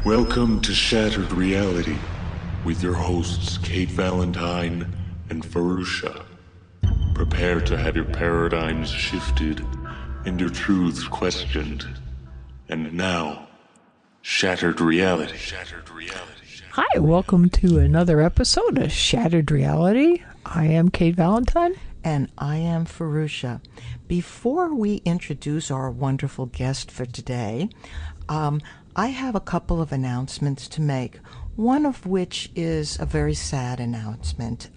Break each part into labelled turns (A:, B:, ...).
A: Welcome to Shattered Reality with your hosts Kate Valentine and Fahrusha. Prepare to have your paradigms shifted and your truths questioned. And now, Shattered Reality.
B: Hi, welcome to another episode of Shattered Reality. I am Kate Valentine.
C: And I am Fahrusha. Before we introduce our wonderful guest for today, I have a couple of announcements to make, one of which is a very sad announcement.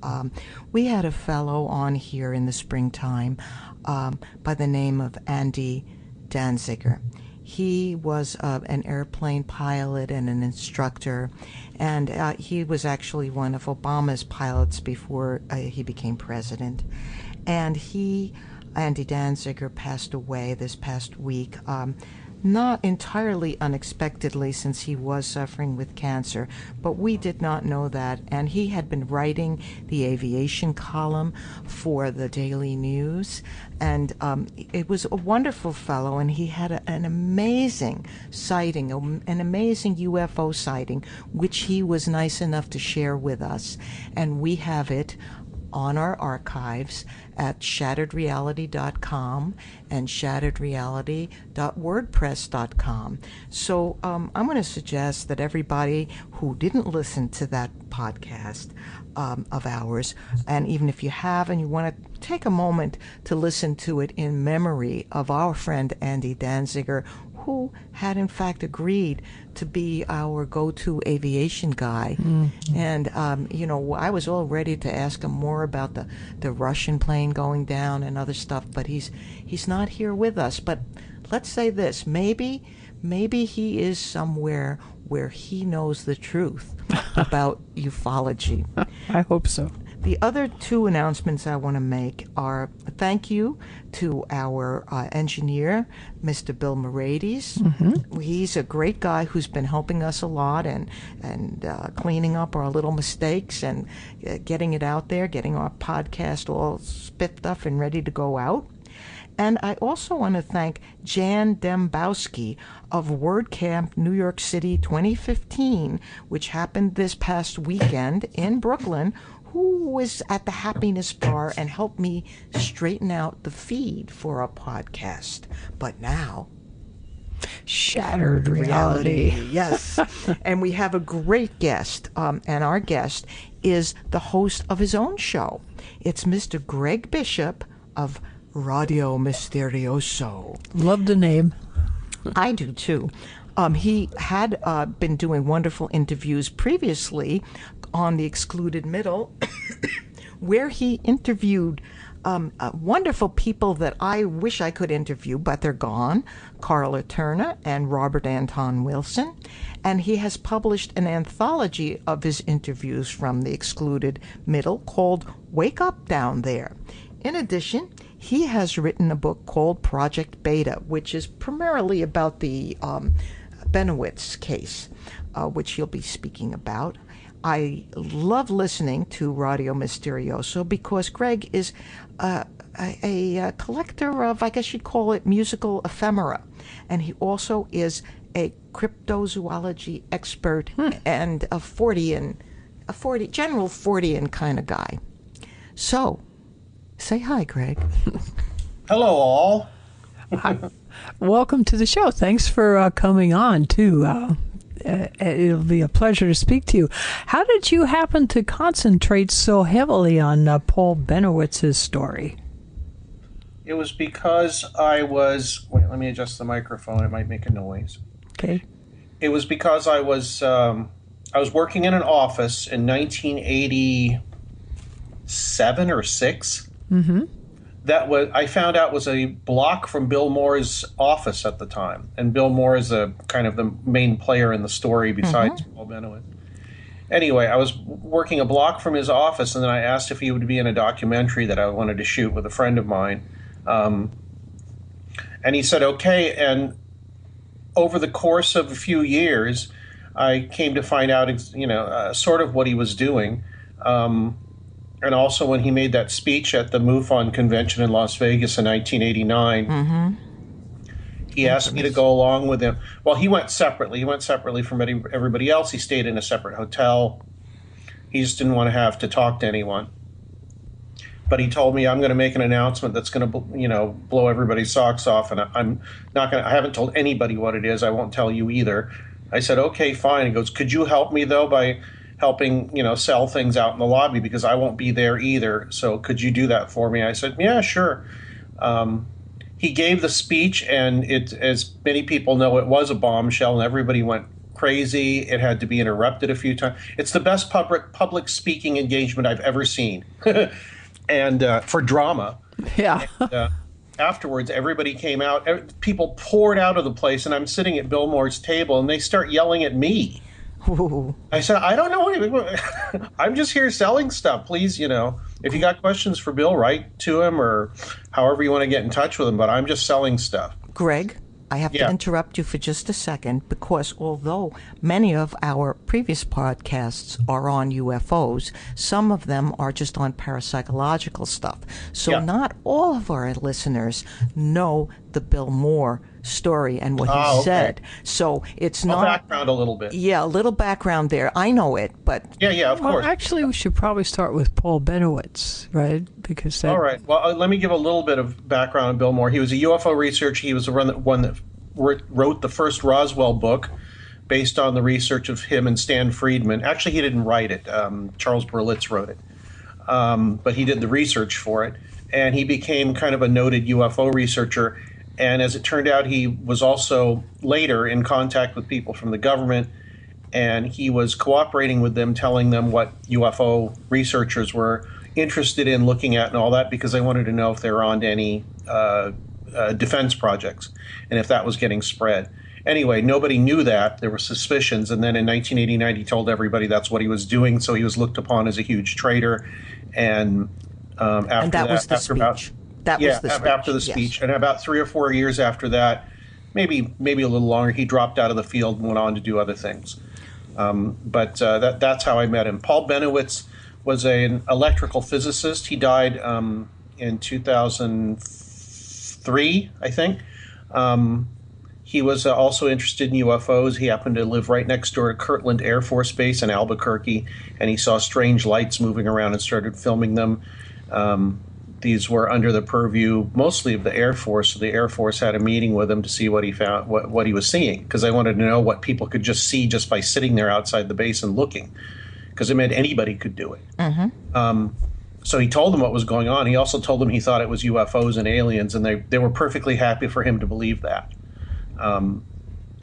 C: We had a fellow on here in the springtime by the name of Andy Danziger. He was an airplane pilot and an instructor, and he was actually one of Obama's pilots before he became president. And Andy Danziger, passed away this past week, not entirely unexpectedly, since he was suffering with cancer, but we did not know that. And he had been writing the aviation column for the Daily News, and it was a wonderful fellow, and he had an amazing sighting, an amazing UFO sighting, which he was nice enough to share with us, and we have it on our archives at shatteredreality.com and shatteredreality.wordpress.com. So I'm going to suggest that everybody who didn't listen to that podcast of ours, and even if you have and you want to take a moment to listen to it in memory of our friend Andy Danziger, who had in fact agreed to be our go-to aviation guy. And, I was all ready to ask him more about the Russian plane going down and other stuff, but he's not here with us. But let's say this, maybe he is somewhere where he knows the truth about ufology.
B: I hope so.
C: The other two announcements I want to make are a thank you to our engineer, Mr. Bill Morades. He's a great guy who's been helping us a lot and cleaning up our little mistakes and getting it out there, getting our podcast all spiffed up and ready to go out. And I also want to thank Jan Dembowski of WordCamp New York City 2015, which happened this past weekend in Brooklyn, who was at the Happiness Bar and helped me straighten out the feed for our podcast. But now,
B: Shattered Reality.
C: Yes. And we have a great guest, and our guest is the host of his own show. It's Mr. Greg Bishop of Radio Mysterioso.
B: Love the name.
C: I do too. He had been doing wonderful interviews previously on the Excluded Middle, where he interviewed wonderful people that I wish I could interview, but they're gone, Carla Turner and Robert Anton Wilson. And he has published an anthology of his interviews from the Excluded Middle called Wake Up Down There. In addition, he has written a book called Project Beta, which is primarily about the Bennewitz case, which he'll be speaking about. I love listening to Radio Mysterioso because Greg is a collector of, I guess you'd call it, musical ephemera. And he also is a cryptozoology expert and a general Fortean kind of guy. So, say hi, Greg.
D: Hello, all.
B: Hi. Welcome to the show. Thanks for coming on, too. It'll be a pleasure to speak to you. How did you happen to concentrate so heavily on Paul Bennowitz's story?
D: It was because I was... Wait, let me adjust the microphone. It might make a noise.
B: Okay.
D: It was because I was working in an office in 1987 or 6.
B: Mm-hmm.
D: I found out was a block from Bill Moore's office at the time. And Bill Moore is a kind of the main player in the story besides Paul Benowitz. Anyway, I was working a block from his office, and then I asked if he would be in a documentary that I wanted to shoot with a friend of mine. And he said, okay. And over the course of a few years, I came to find out, sort of what he was doing. And also when he made that speech at the MUFON convention in Las Vegas in 1989, He asked me to go along with him. Well, he went separately. He went separately from everybody else. He stayed in a separate hotel. He just didn't want to have to talk to anyone. But he told me, I'm going to make an announcement that's going to, blow everybody's socks off, and I'm not going to. I haven't told anybody what it is. I won't tell you either. I said, okay, fine. He goes, could you help me though by helping, sell things out in the lobby, because I won't be there either. So could you do that for me? I said, yeah, sure. He gave the speech, and it, as many people know, it was a bombshell, and everybody went crazy. It had to be interrupted a few times. It's the best public speaking engagement I've ever seen, and for drama.
B: Yeah.
D: And, afterwards, everybody came out. People poured out of the place, and I'm sitting at Bill Moore's table, and they start yelling at me.
C: Ooh.
D: I said, I don't know. I'm just here selling stuff. Please, if you got questions for Bill, write to him or however you want to get in touch with him. But I'm just selling stuff.
C: Greg, I have to interrupt you for just a second, because although many of our previous podcasts are on UFOs, some of them are just on parapsychological stuff. So not all of our listeners know the Bill Moore story and what he said. So it's not
D: background a little bit.
C: Yeah, a little background there. I know it, but
D: yeah, of course.
B: Actually, we should probably start with Paul Benowitz, right? Because
D: all right. Well, let me give a little bit of background on Bill Moore. He was a UFO researcher. He was the one that wrote the first Roswell book, based on the research of him and Stan Friedman. Actually, he didn't write it. Charles Berlitz wrote it, but he did the research for it, and he became kind of a noted UFO researcher. And as it turned out, he was also later in contact with people from the government, and he was cooperating with them, telling them what UFO researchers were interested in looking at and all that, because they wanted to know if they were on to any defense projects and if that was getting spread. Anyway, nobody knew that. There were suspicions. And then in 1989, he told everybody that's what he was doing. So he was looked upon as a huge traitor. And after
C: was the speech.
D: After the speech, and about 3 or 4 years after that, maybe a little longer, he dropped out of the field and went on to do other things. But that's how I met him. Paul Benowitz was an electrical physicist. He died in 2003, I think. He was also interested in UFOs. He happened to live right next door to Kirtland Air Force Base in Albuquerque, and he saw strange lights moving around and started filming them. These were under the purview mostly of the Air Force. So the Air Force had a meeting with him to see what he found, what he was seeing, because they wanted to know what people could just see just by sitting there outside the base and looking, because it meant anybody could do it. Mm-hmm. So he told them what was going on. He also told them he thought it was UFOs and aliens, and they were perfectly happy for him to believe that.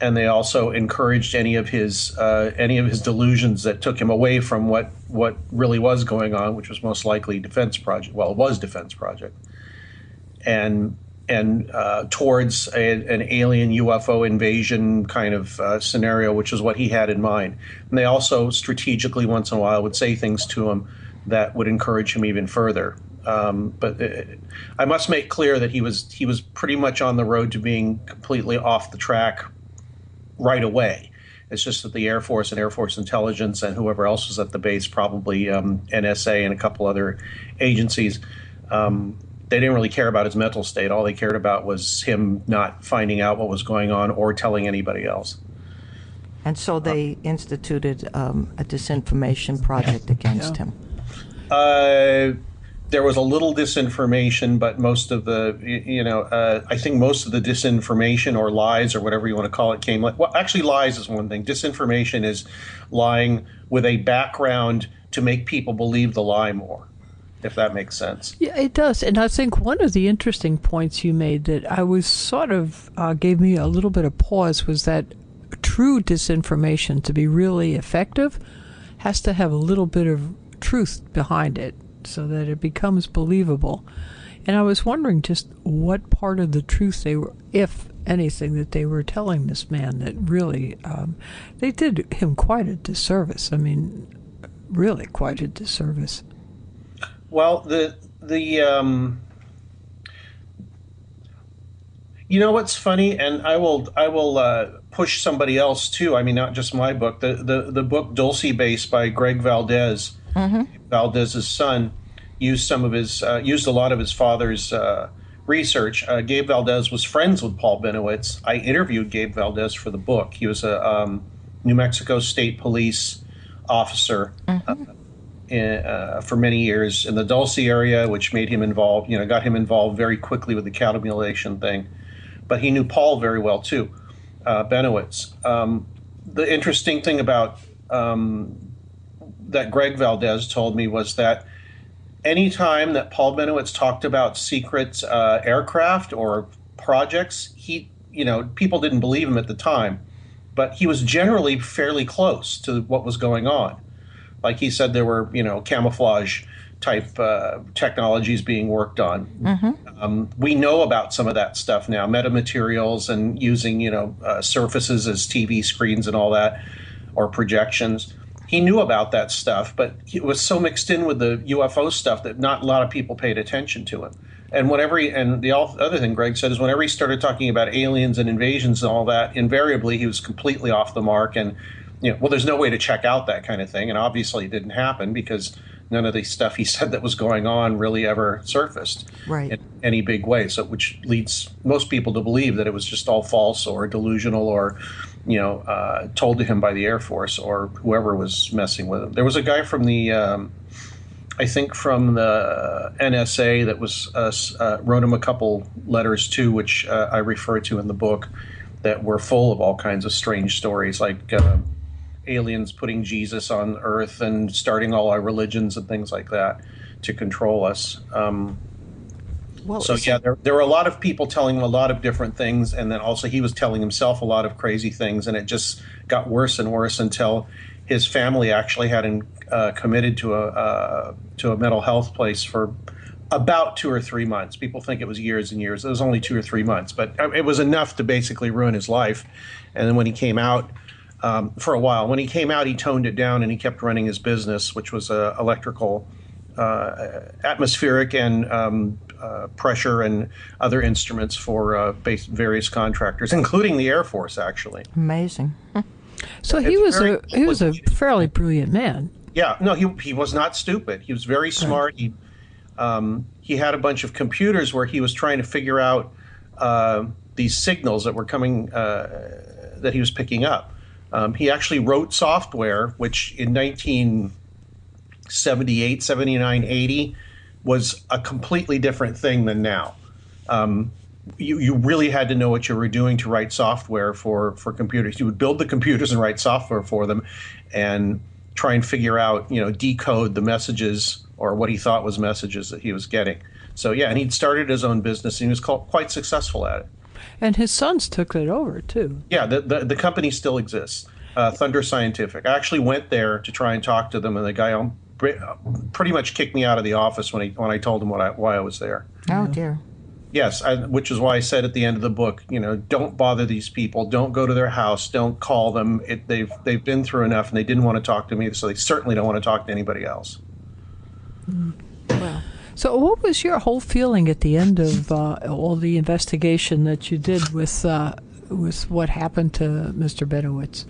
D: And they also encouraged any of his delusions that took him away from what really was going on, which was most likely defense project. Well, it was defense project, and towards an alien UFO invasion kind of scenario, which is what he had in mind. And they also strategically, once in a while, would say things to him that would encourage him even further. But I must make clear that he was pretty much on the road to being completely off the track right away. It's just that the Air Force and Air Force Intelligence and whoever else was at the base, probably NSA and a couple other agencies, they didn't really care about his mental state. All they cared about was him not finding out what was going on or telling anybody else.
C: And so they instituted a disinformation project against him.
D: There was a little disinformation, but most of the, I think most of the disinformation or lies or whatever you want to call it actually lies is one thing. Disinformation is lying with a background to make people believe the lie more, if that makes sense.
B: Yeah, it does. And I think one of the interesting points you made that I was sort of gave me a little bit of pause was that true disinformation, to be really effective, has to have a little bit of truth behind it, so that it becomes believable. And I was wondering just what part of the truth they were, if anything, that they were telling this man that really, they did him quite a disservice. I mean, really quite a disservice.
D: Well, you know what's funny, and I will push somebody else too. I mean, not just my book. The book Dulce Base by Greg Valdez, Valdez's son, used a lot of his father's research. Gabe Valdez was friends with Paul Benowitz. I interviewed Gabe Valdez for the book. He was a New Mexico State Police officer for many years in the Dulce area, which made him involved, got him involved very quickly with the cattle mutilation thing. But he knew Paul very well too, Benowitz. The interesting thing about that Greg Valdez told me was that anytime that Paul Benowitz talked about secret aircraft or projects, people didn't believe him at the time, but he was generally fairly close to what was going on. Like he said, there were, camouflage type technologies being worked on. We know about some of that stuff now, metamaterials and using, surfaces as TV screens and all that, or projections. He knew about that stuff, but it was so mixed in with the UFO stuff that not a lot of people paid attention to him. And the other thing Greg said is whenever he started talking about aliens and invasions and all that, invariably he was completely off the mark. And, there's no way to check out that kind of thing. And obviously it didn't happen because none of the stuff he said that was going on really ever surfaced in any big way. So, which leads most people to believe that it was just all false or delusional or, told to him by the Air Force or whoever was messing with him. There was a guy from the, I think from the NSA that was wrote him a couple letters too, which I refer to in the book, that were full of all kinds of strange stories, like aliens putting Jesus on Earth and starting all our religions and things like that to control us. There were a lot of people telling him a lot of different things, and then also he was telling himself a lot of crazy things, and it just got worse and worse until his family actually had him committed to a mental health place for about 2 or 3 months. People think it was years and years. It was only 2 or 3 months, but it was enough to basically ruin his life. And then when he came out, for a while, when he came out, he toned it down and he kept running his business, which was electrical, atmospheric and pressure and other instruments for various contractors, including the Air Force, actually.
C: Amazing.
B: So he was a fairly brilliant man.
D: Yeah, no, he was not stupid. He was very smart. He had a bunch of computers where he was trying to figure out these signals that were coming, that he was picking up. He actually wrote software, which in 1978, 79, 80 was a completely different thing than now. You really had to know what you were doing to write software for computers. You would build the computers and write software for them and try and figure out, decode the messages or what he thought was messages that he was getting. So, yeah, and he'd started his own business and he was quite successful at it.
B: And his sons took it over, too.
D: Yeah, the company still exists, Thunder Scientific. I actually went there to try and talk to them, and the guy pretty much kicked me out of the office when I told him why I was there.
C: Oh, dear.
D: Yes, which is why I said at the end of the book, don't bother these people. Don't go to their house. Don't call them. They've been through enough, and they didn't want to talk to me, so they certainly don't want to talk to anybody else.
B: Well. So what was your whole feeling at the end of all the investigation that you did with what happened to Mr. Benowitz?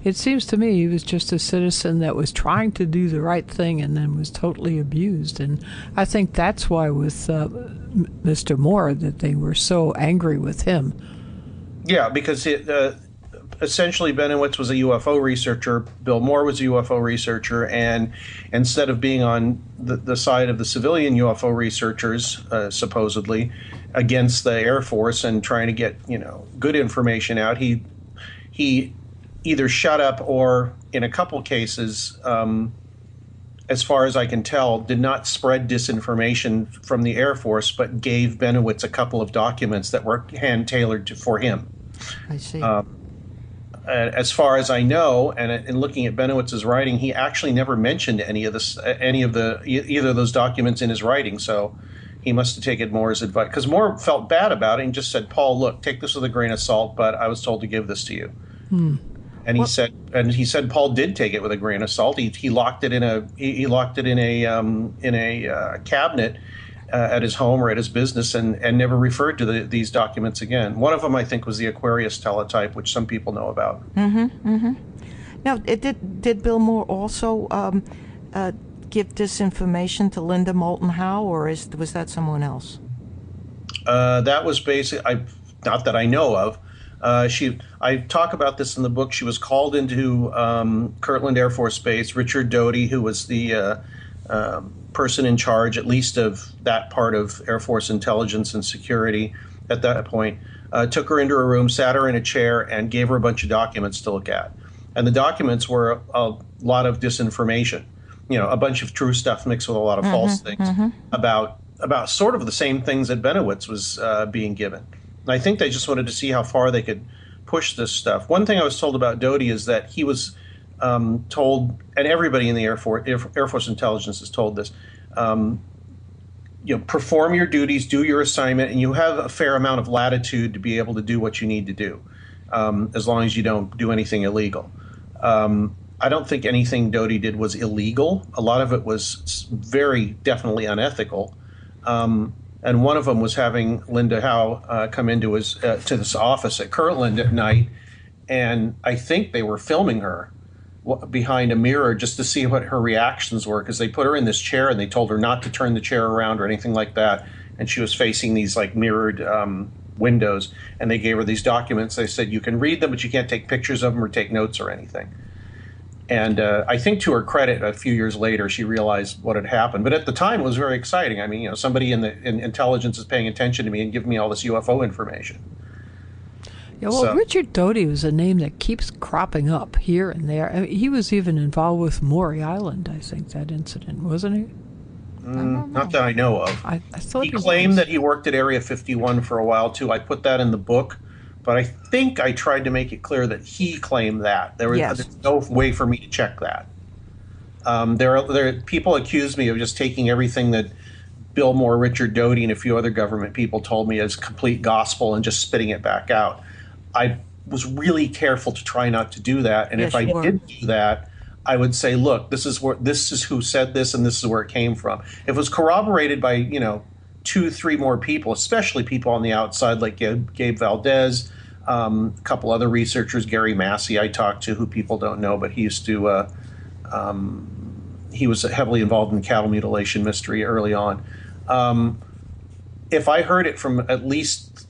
B: It seems to me he was just a citizen that was trying to do the right thing and then was totally abused. And I think that's why with Mr. Moore that they were so angry with him. Yeah, because essentially Benowitz was a UFO researcher, Bill Moore was a UFO researcher, and instead of being on the side of the civilian UFO researchers, supposedly, against the Air Force and trying to get, good information out, he either shut up or, in a couple cases, as far as I can tell, did not spread disinformation from the Air Force, but gave Benowitz a couple of documents that were hand-tailored for him.
C: I see.
D: As far as I know, and in looking at Benowitz's writing, he actually never mentioned either of those documents in his writing. So he must have taken Moore's advice, because Moore felt bad about it and just said, "Paul, look, take this with a grain of salt, but I was told to give this to you." And he said Paul did take it with a grain of salt. He locked it in a cabinet at his home or at his business, and never referred to these documents again. One of them, I think, was the Aquarius teletype, which some people know about.
C: Now, did Bill Moore also give this information to Linda Moulton Howe, or was that someone else?
D: That was basically, not that I know of. I talk about this in the book. She was called into Kirtland Air Force Base. Richard Dodie, who was the person in charge, at least of that part of Air Force intelligence and security at that point, took her into a room, sat her in a chair, and gave her a bunch of documents to look at. And the documents were a lot of disinformation, a bunch of true stuff mixed with a lot of false things about sort of the same things that Benowitz was being given. And I think they just wanted to see how far they could push this stuff. One thing I was told about Dodie is that he was told, and everybody in the Air Force intelligence is told this, perform your duties, do your assignment, and you have a fair amount of latitude to be able to do what you need to do, as long as you don't do anything illegal. I don't think anything Dodie did was illegal. A lot of it was very definitely unethical. And one of them was having Linda Howe come into to this office at Kirtland at night, and I think they were filming her behind a mirror just to see what her reactions were, because they put her in this chair and they told her not to turn the chair around or anything like that, and she was facing these like mirrored windows, and they gave her these documents. They said you can read them, but you can't take pictures of them or take notes or anything. And I think to her credit, a few years later, she realized what had happened. But at the time, it was very exciting. I mean, somebody in intelligence is paying attention to me and giving me all this UFO information.
B: Yeah, well, Richard Dodie was a name that keeps cropping up here and there. I mean, he was even involved with Maury Island, I think, that incident, wasn't he?
D: Not that I know of.
B: I thought
D: he claimed that he worked at Area 51 for a while, too. I put that in the book. But I think I tried to make it clear that he claimed that. There's no way for me to check that. People accuse me of just taking everything that Bill Moore, Richard Dodie, and a few other government people told me as complete gospel and just spitting it back out. I was really careful to try not to do that. And if I did do that, I would say, look, this is who said this, and this is where it came from. If it was corroborated by, 2-3 more people, especially people on the outside like Gabe Valdez, a couple other researchers, Gary Massey I talked to, who people don't know, but he used to he was heavily involved in the cattle mutilation mystery early on. If I heard it from at least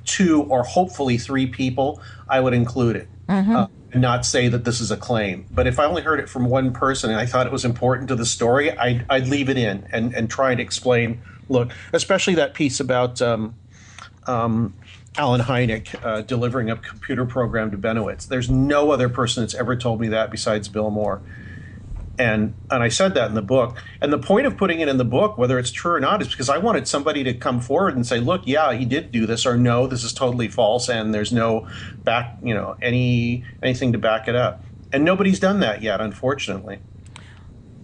D: 2 or hopefully 3 people, I would include it. And not say that this is a claim. But if I only heard it from one person and I thought it was important to the story, I'd leave it in and try to explain. Look, especially that piece about Alan Hynek delivering a computer program to Benowitz. There's no other person that's ever told me that besides Bill Moore. And I said that in the book. And the point of putting it in the book, whether it's true or not, is because I wanted somebody to come forward and say, look, yeah, he did do this, or no, this is totally false, and there's no anything to back it up. And nobody's done that yet, unfortunately.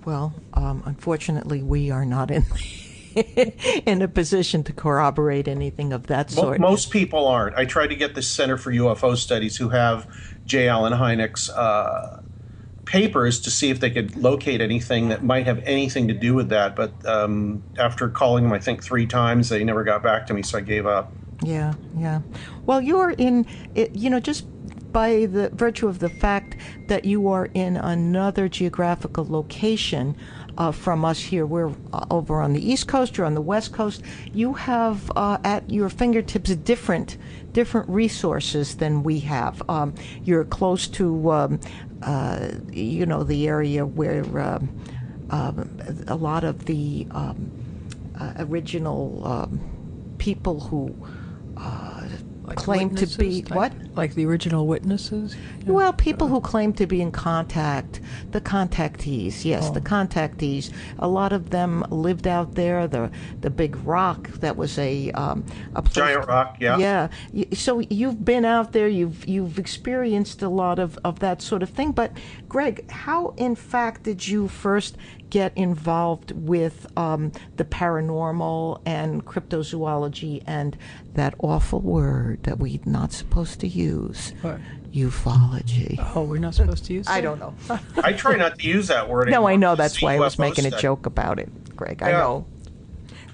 C: Well, unfortunately, we are not in a position to corroborate anything of that sort.
D: Most people aren't. I tried to get the Center for UFO Studies, who have J. Allen Hynek's papers, to see if they could locate anything that might have anything to do with that. But after calling them, I think 3 times, they never got back to me, so I gave up.
C: Yeah. Well, you're in, just by the virtue of the fact that you are in another geographical location from us here. We're over on the East Coast, you're on the West Coast. You have at your fingertips different resources than we have. You're close to, the area where a lot of the original people who claim to be
B: like the original witnesses.
C: Well, people who claim to be in contact, the contactees. Yes, the contactees. A lot of them lived out there. The big rock that was a place,
D: giant rock. Yeah.
C: So you've been out there. You've experienced a lot of that sort of thing. But Greg, how in fact did you first get involved with the paranormal and cryptozoology and that awful word that we're not supposed to use?
B: What?
C: Ufology.
B: Oh, we're not supposed to use that?
C: I don't know.
D: I try not to use that word
C: No,
D: anymore.
C: I know. That's why I was
D: UFO
C: making a
D: study.
C: joke about it, Greg. I know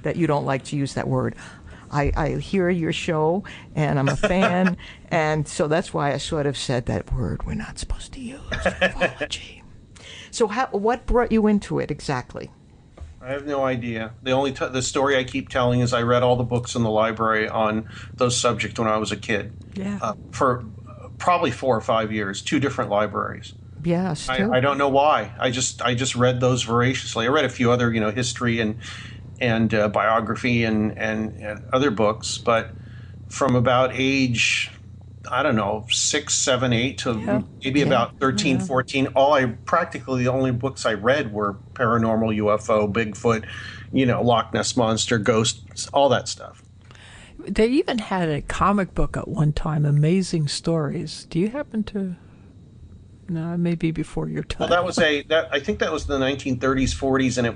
C: that you don't like to use that word. I hear your show, and I'm a fan, and so that's why I sort of said that word we're not supposed to use, ufology. So what brought you into it exactly?
D: I have no idea. The story I keep telling is I read all the books in the library on those subjects when I was a kid.
B: Yeah.
D: For probably 4 or 5 years, 2 different libraries.
C: Yes, too.
D: I don't know why. I just read those voraciously. I read a few other, history and biography and other books, but from about age, I don't know, 6, 7, 8 to maybe about 13, 14. Practically the only books I read were paranormal, UFO, Bigfoot, Loch Ness Monster, ghosts, all that stuff.
B: They even had a comic book at one time, Amazing Stories. Do you happen to? No, maybe before your time.
D: Well, I think that was the 1930s, 40s, and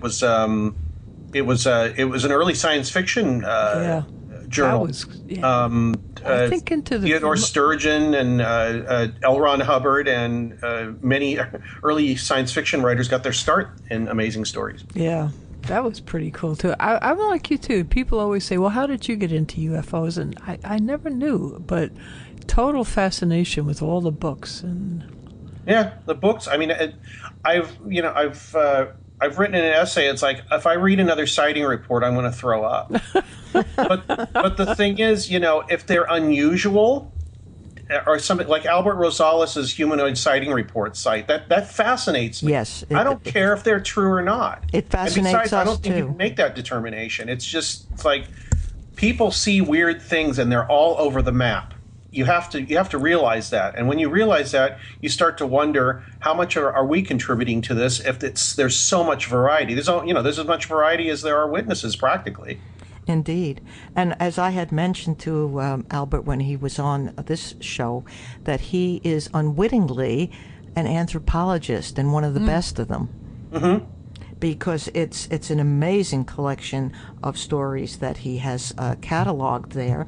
D: it was an early science fiction journal.
B: I think into the
D: Theodore Sturgeon and L. Ron Hubbard and many early science fiction writers got their start in Amazing Stories.
B: Yeah, that was pretty cool too. I'm like you too. People always say, "Well, how did you get into UFOs?" And I never knew, but total fascination with all the books and.
D: Yeah, the books. I mean, I've written an essay. It's like if I read another sighting report, I'm going to throw up. but the thing is, if they're unusual, or something like Albert Rosales' humanoid sighting report site, that fascinates me.
C: Yes,
D: I don't care if they're true or not.
C: It fascinates
D: and besides,
C: us
D: I don't think
C: too.
D: you can make that determination. It's like people see weird things and they're all over the map. You have to realize that, and when you realize that, you start to wonder how much are we contributing to this? If there's so much variety, there's as much variety as there are witnesses, practically.
C: Indeed. And as I had mentioned to Albert when he was on this show, that he is unwittingly an anthropologist and one of the best of them.
D: Mm-hmm.
C: Because it's an amazing collection of stories that he has cataloged there.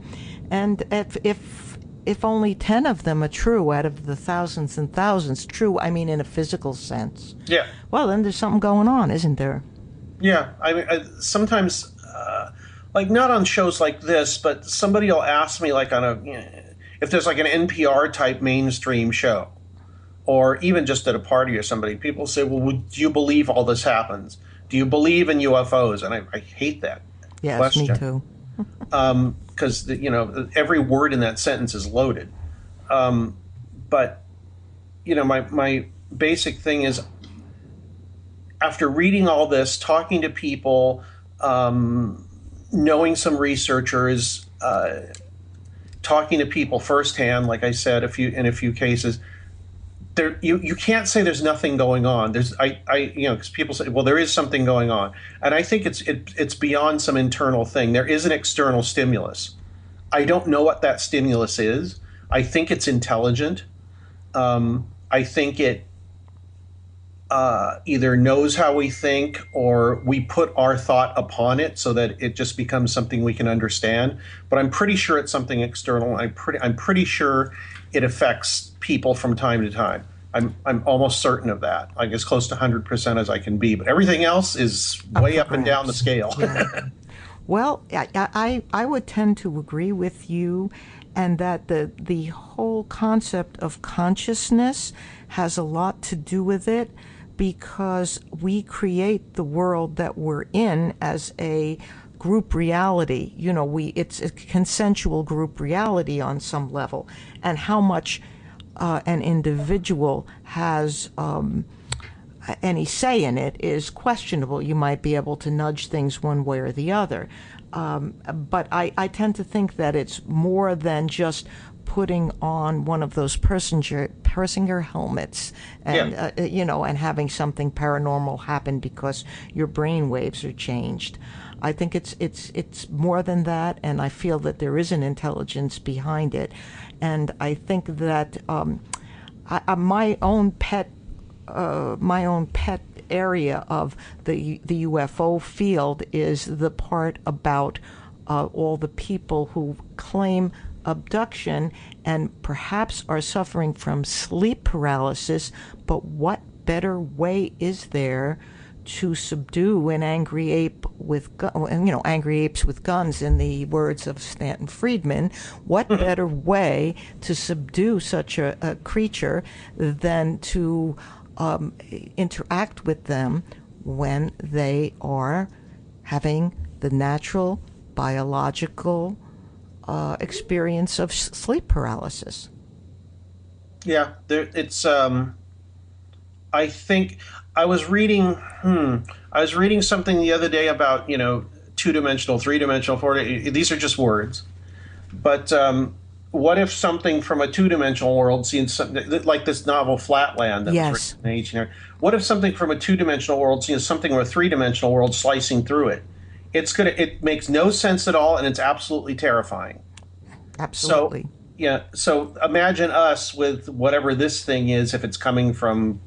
C: And if only 10 of them are true out of the thousands and thousands, true, I mean in a physical sense.
D: Yeah.
C: Well, then there's something going on, isn't there?
D: Yeah. I mean, sometimes, like not on shows like this, but somebody will ask me like if there's like an NPR type mainstream show, or even just at a party or somebody, people say, well, do you believe all this happens? Do you believe in UFOs? And I hate that question.
C: Yes, me too.
D: Because every word in that sentence is loaded. But my basic thing is, after reading all this, talking to people, knowing some researchers, talking to people firsthand, like I said, in a few cases, you can't say there's nothing going on. Because people say, well, there is something going on, and I think it's beyond some internal thing. There is an external stimulus. I don't know what that stimulus is. I think it's intelligent. I think it either knows how we think, or we put our thought upon it so that it just becomes something we can understand. But I'm pretty sure it's something external. I'm pretty sure it affects people from time to time. I'm almost certain of that, like as close to 100% as I can be. But everything else is way up and down the scale.
C: Yeah. Well, I would tend to agree with you, and that the whole concept of consciousness has a lot to do with it, because we create the world that we're in as a group reality. It's a consensual group reality on some level, and how much an individual has any say in it is questionable. You might be able to nudge things one way or the other, but I tend to think that it's more than just putting on one of those Persinger helmets and and having something paranormal happen because your brain waves are changed. I think it's more than that, and I feel that there is an intelligence behind it, and I think that my own pet area of the UFO field is the part about all the people who claim abduction and perhaps are suffering from sleep paralysis. But what better way is there to subdue an angry ape with angry apes with guns, in the words of Stanton Friedman? What better way to subdue such a creature than to interact with them when they are having the natural biological experience of sleep paralysis.
D: Yeah, it's. I think I was reading. I was reading something the other day about 2-dimensional, 3-dimensional, 4. These are just words, but what if something from a 2-dimensional world seems something like this novel Flatland that was written in 1800? What if something from a 2-dimensional world sees something from a 3-dimensional world slicing through it? It makes no sense at all, and it's absolutely terrifying.
C: Absolutely.
D: So, yeah. So imagine us with whatever this thing is, if it's coming from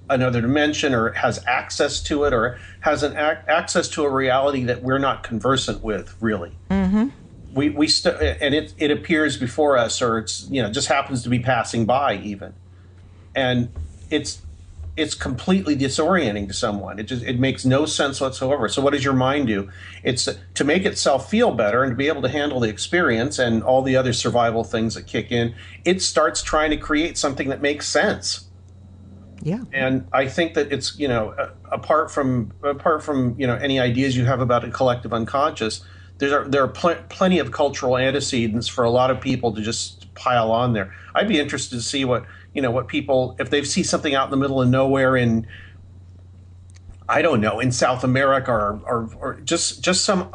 D: another dimension, or has access to it, or has access to a reality that we're not conversant with, really.
C: Mm-hmm.
D: And it appears before us, or it's just happens to be passing by even, and it's completely disorienting to someone. It makes no sense whatsoever. So what does your mind do? It's to make itself feel better and to be able to handle the experience and all the other survival things that kick in. It starts trying to create something that makes sense.
C: Yeah.
D: And I think that it's apart from any ideas you have about the collective unconscious, there are plenty of cultural antecedents for a lot of people to just pile on there. I'd be interested to see what people, if they see something out in the middle of nowhere in, I don't know, in South America, or just some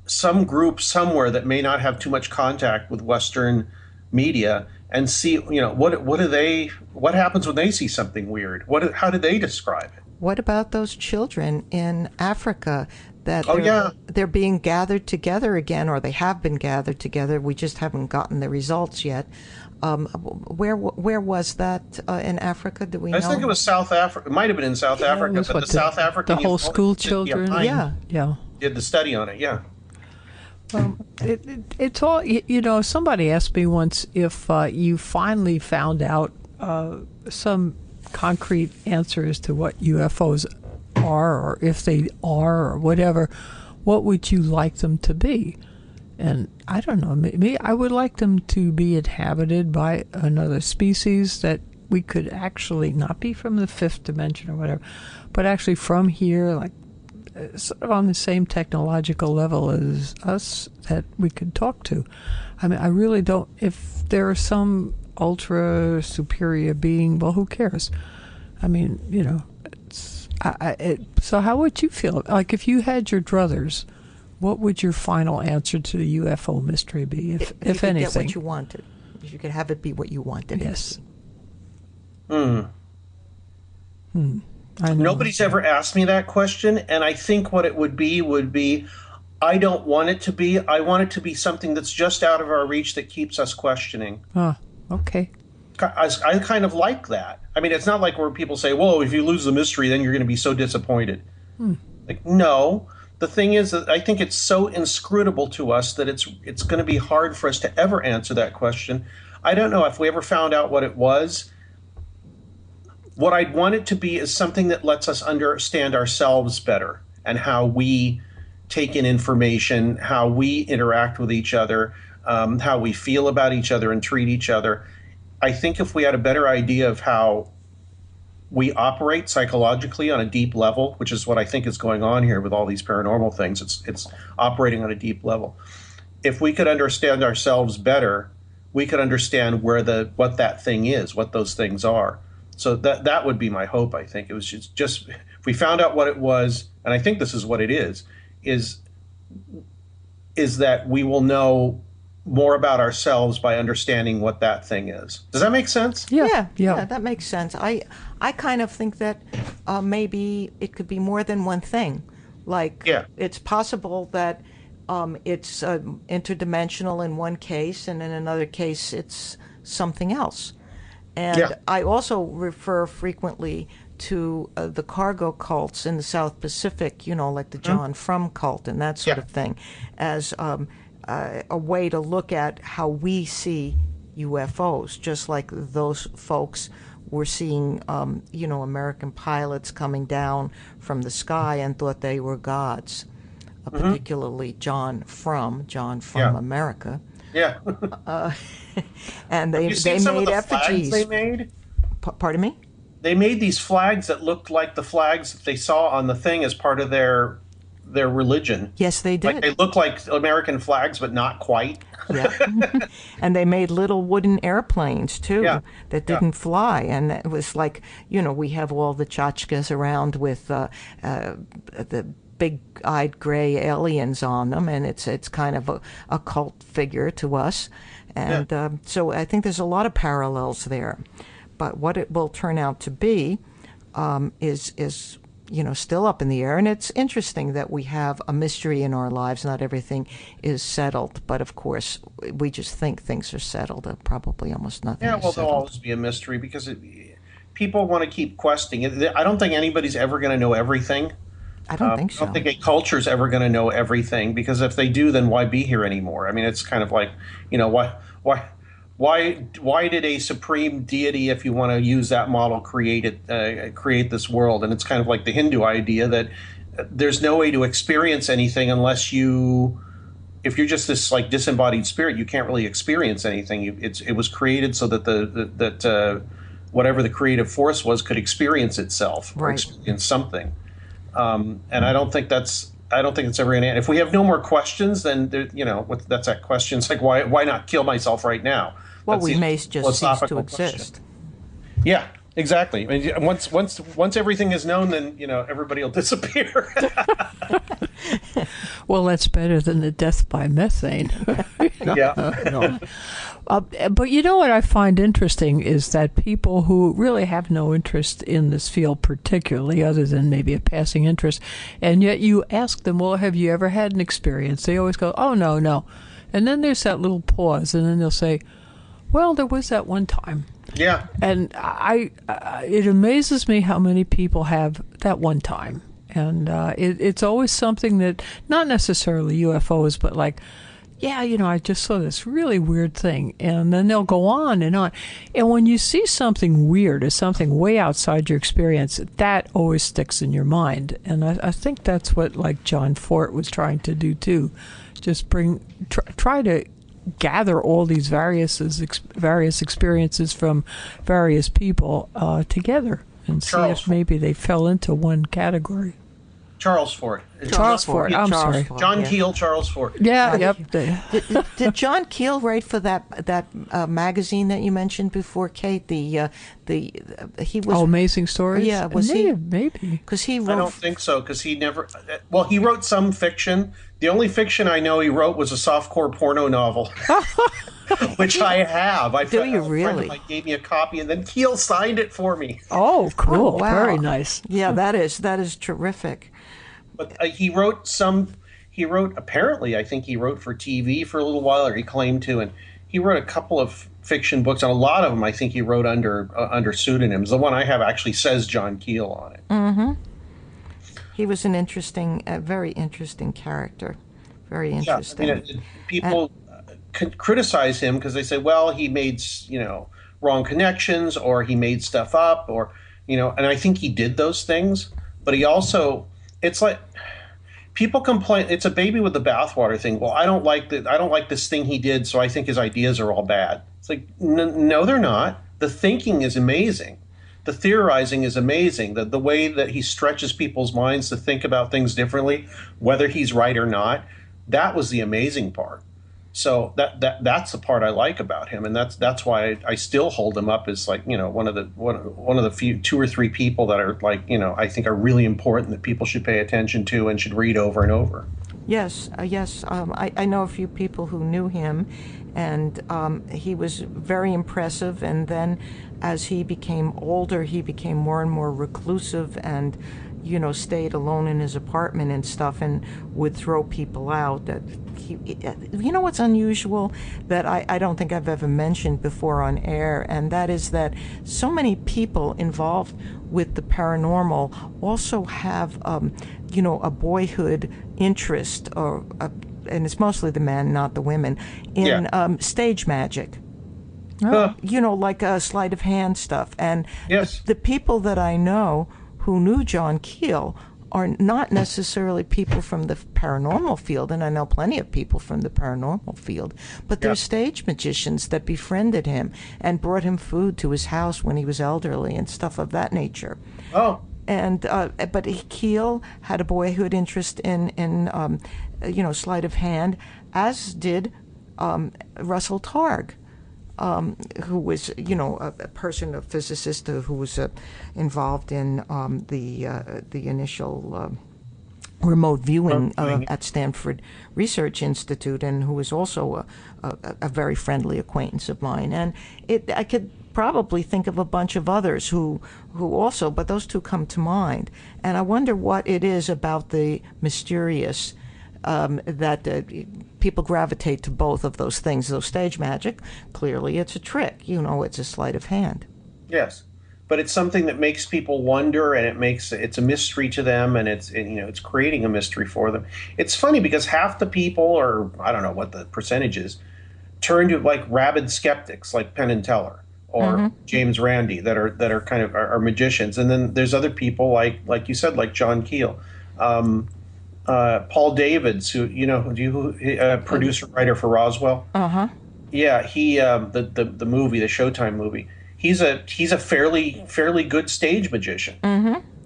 D: some group somewhere that may not have too much contact with Western media, and see what happens when they see something weird. How do they describe it?
C: What about those children in Africa that they're being gathered together again, or they have been gathered together? We just haven't gotten the results yet. Where was that in Africa? Do we know?
D: I think it was South Africa. It might have been in South Africa, but the South African,
B: the whole school children.
D: Did the study on it. Yeah.
B: It's all, somebody asked me once if you finally found out some concrete answer as to what UFOs are, or if they are, or whatever, what would you like them to be? And I don't know, maybe I would like them to be inhabited by another species that we could actually not be from the fifth dimension or whatever, but actually from here, like sort of on the same technological level as us, that we could talk to. I mean, I really don't. If there is some ultra superior being, well, who cares? I mean, so how would you feel? Like, if you had your druthers, what would your final answer to the UFO mystery be, if
C: you could
B: anything?
C: Get what you wanted. If you could have it be what you wanted.
B: Yes.
D: Nobody's ever asked me that question, and I think what it would be, I don't want it to be. I want it to be something that's just out of our reach that keeps us questioning.
B: Okay.
D: I kind of like that. I mean, it's not like where people say, "Whoa, if you lose the mystery, then you're going to be so disappointed." Like, no. The thing is that I think it's so inscrutable to us that it's going to be hard for us to ever answer that question. I don't know if we ever found out what it was. What I'd want it to be is something that lets us understand ourselves better, and how we take in information, how we interact with each other, how we feel about each other and treat each other. I think if we had a better idea of how we operate psychologically on a deep level, which is what I think is going on here with all these paranormal things, it's operating on a deep level. If we could understand ourselves better, we could understand what that thing is, what those things are. So that would be my hope. I think it was just if we found out what it was, and I think this is what it is that we will know more about ourselves by understanding what that thing is. Does that make sense?
C: Yeah, that makes sense. I kind of think that maybe it could be more than one thing. Like, it's possible that it's interdimensional in one case, and in another case it's something else. And I also refer frequently to the cargo cults in the South Pacific, like the John Frum cult and that sort of thing, as a way to look at how we see UFOs, just like those folks were seeing, American pilots coming down from the sky and thought they were gods, particularly John Frum America.
D: Yeah.
C: And they
D: Have you seen some
C: made
D: of the
C: effigies.
D: flags they made?
C: Pardon me?
D: they made these flags that looked like the flags that they saw on the thing as part of their religion.
C: Yes, they did.
D: Like they look like American flags, but not quite.
C: Yeah. And they made little wooden airplanes, too, that didn't fly. And it was like, we have all the tchotchkes around with the big-eyed gray aliens on them, and it's kind of a cult figure to us. And so I think there's a lot of parallels there. But what it will turn out to be is still up in the air. And it's interesting that we have a mystery in our lives. Not everything is settled, but of course, we just think things are settled. Probably almost nothing is settled.
D: There'll always be a mystery because people want to keep questing it. I don't think anybody's ever going to know everything.
C: I don't think so.
D: I don't think a culture's ever going to know everything, because if they do, then why be here anymore? I mean, it's kind of like, why did a supreme deity, if you want to use that model, create this world? And it's kind of like the Hindu idea that there's no way to experience anything unless if you're just this like disembodied spirit, you can't really experience anything. It was created so that whatever the creative force was could experience itself or experience something. And I don't think it's ever going to end. If we have no more questions, then that's that question. It's like why not kill myself right now?
C: Well, we may just cease to exist.
D: Yeah, exactly. I mean, once everything is known, then everybody will disappear.
B: Well, that's better than the death by methane.
D: Yeah.
B: But you know what I find interesting is that people who really have no interest in this field particularly, other than maybe a passing interest, and yet you ask them, well, have you ever had an experience? They always go, oh, no. And then there's that little pause, and then they'll say, well, there was that one time.
D: Yeah.
B: And it amazes me how many people have that one time. And it's always something that, not necessarily UFOs, but like, yeah, I just saw this really weird thing. And then they'll go on and on. And when you see something weird or something way outside your experience, that always sticks in your mind. And I think that's what, like, John Fort was trying to do, too. Just try to gather all these various experiences from various people together and see if maybe they fell into one category.
D: Charles Fort.
B: Charles Fort. I'm sorry.
D: John Keel, Charles Fort.
B: Yeah, yep.
C: Did John Keel write for that magazine that you mentioned before, Kate? He was
B: Amazing Stories.
C: Yeah, was he?
B: Maybe
C: because he wrote.
D: I don't think so, because he never. Well, he wrote some fiction. The only fiction I know he wrote was a softcore porno novel, which I have.
C: Do you really?
D: A friend of mine gave me a copy, and then Keel signed it for me.
B: Oh, cool!
C: Oh, wow.
B: Very nice.
C: Yeah, that is terrific.
D: But he wrote apparently, I think he wrote for TV for a little while, or he claimed to, and he wrote a couple of fiction books, and a lot of them I think he wrote under pseudonyms. The one I have actually says John Keel on it.
C: Mm-hmm. He was an very interesting character. Very interesting.
D: Yeah, people criticize him because they say, well, he made wrong connections, or he made stuff up, or and I think he did those things, but he also. It's like people complain. It's a baby with the bathwater thing. Well, I don't like this thing he did, so I think his ideas are all bad. It's like no, they're not. The thinking is amazing. The theorizing is amazing. The way that he stretches people's minds to think about things differently, whether he's right or not, that was the amazing part. So that's the part I like about him, and that's why I still hold him up as like one of the few 2 or 3 people that are like I think are really important that people should pay attention to and should read over and over.
C: Yes. I know a few people who knew him, and he was very impressive. And then, as he became older, he became more and more reclusive, and stayed alone in his apartment and stuff, and would throw people out. That what's unusual that I don't think I've ever mentioned before on air, and that is that so many people involved with the paranormal also have a boyhood interest, and it's mostly the men, not the women, in stage magic.
B: Oh.
C: Like sleight of hand stuff. And
D: yes.
C: the people that I know who knew John Keel are not necessarily people from the paranormal field, and I know plenty of people from the paranormal field, but they're stage magicians that befriended him and brought him food to his house when he was elderly and stuff of that nature.
D: Oh.
C: And but Keel had a boyhood interest in sleight of hand, as did Russell Targ, who was a physicist who was involved in the initial remote viewing at Stanford Research Institute, and who was also a very friendly acquaintance of mine. And I could probably think of a bunch of others who also, but those two come to mind. And I wonder what it is about the mysterious that people gravitate to both of those things. Though stage magic, clearly it's a trick. It's a sleight of hand.
D: Yes, but it's something that makes people wonder, and it's a mystery to them, and it's creating a mystery for them. It's funny because half the people, or I don't know what the percentage is, turn to like rabid skeptics like Penn and Teller or James Randi that are kind of are magicians, and then there's other people like you said, like John Keel. Paul Davids, who producer writer for Roswell. Yeah, he the movie, the Showtime movie. He's a fairly good stage magician.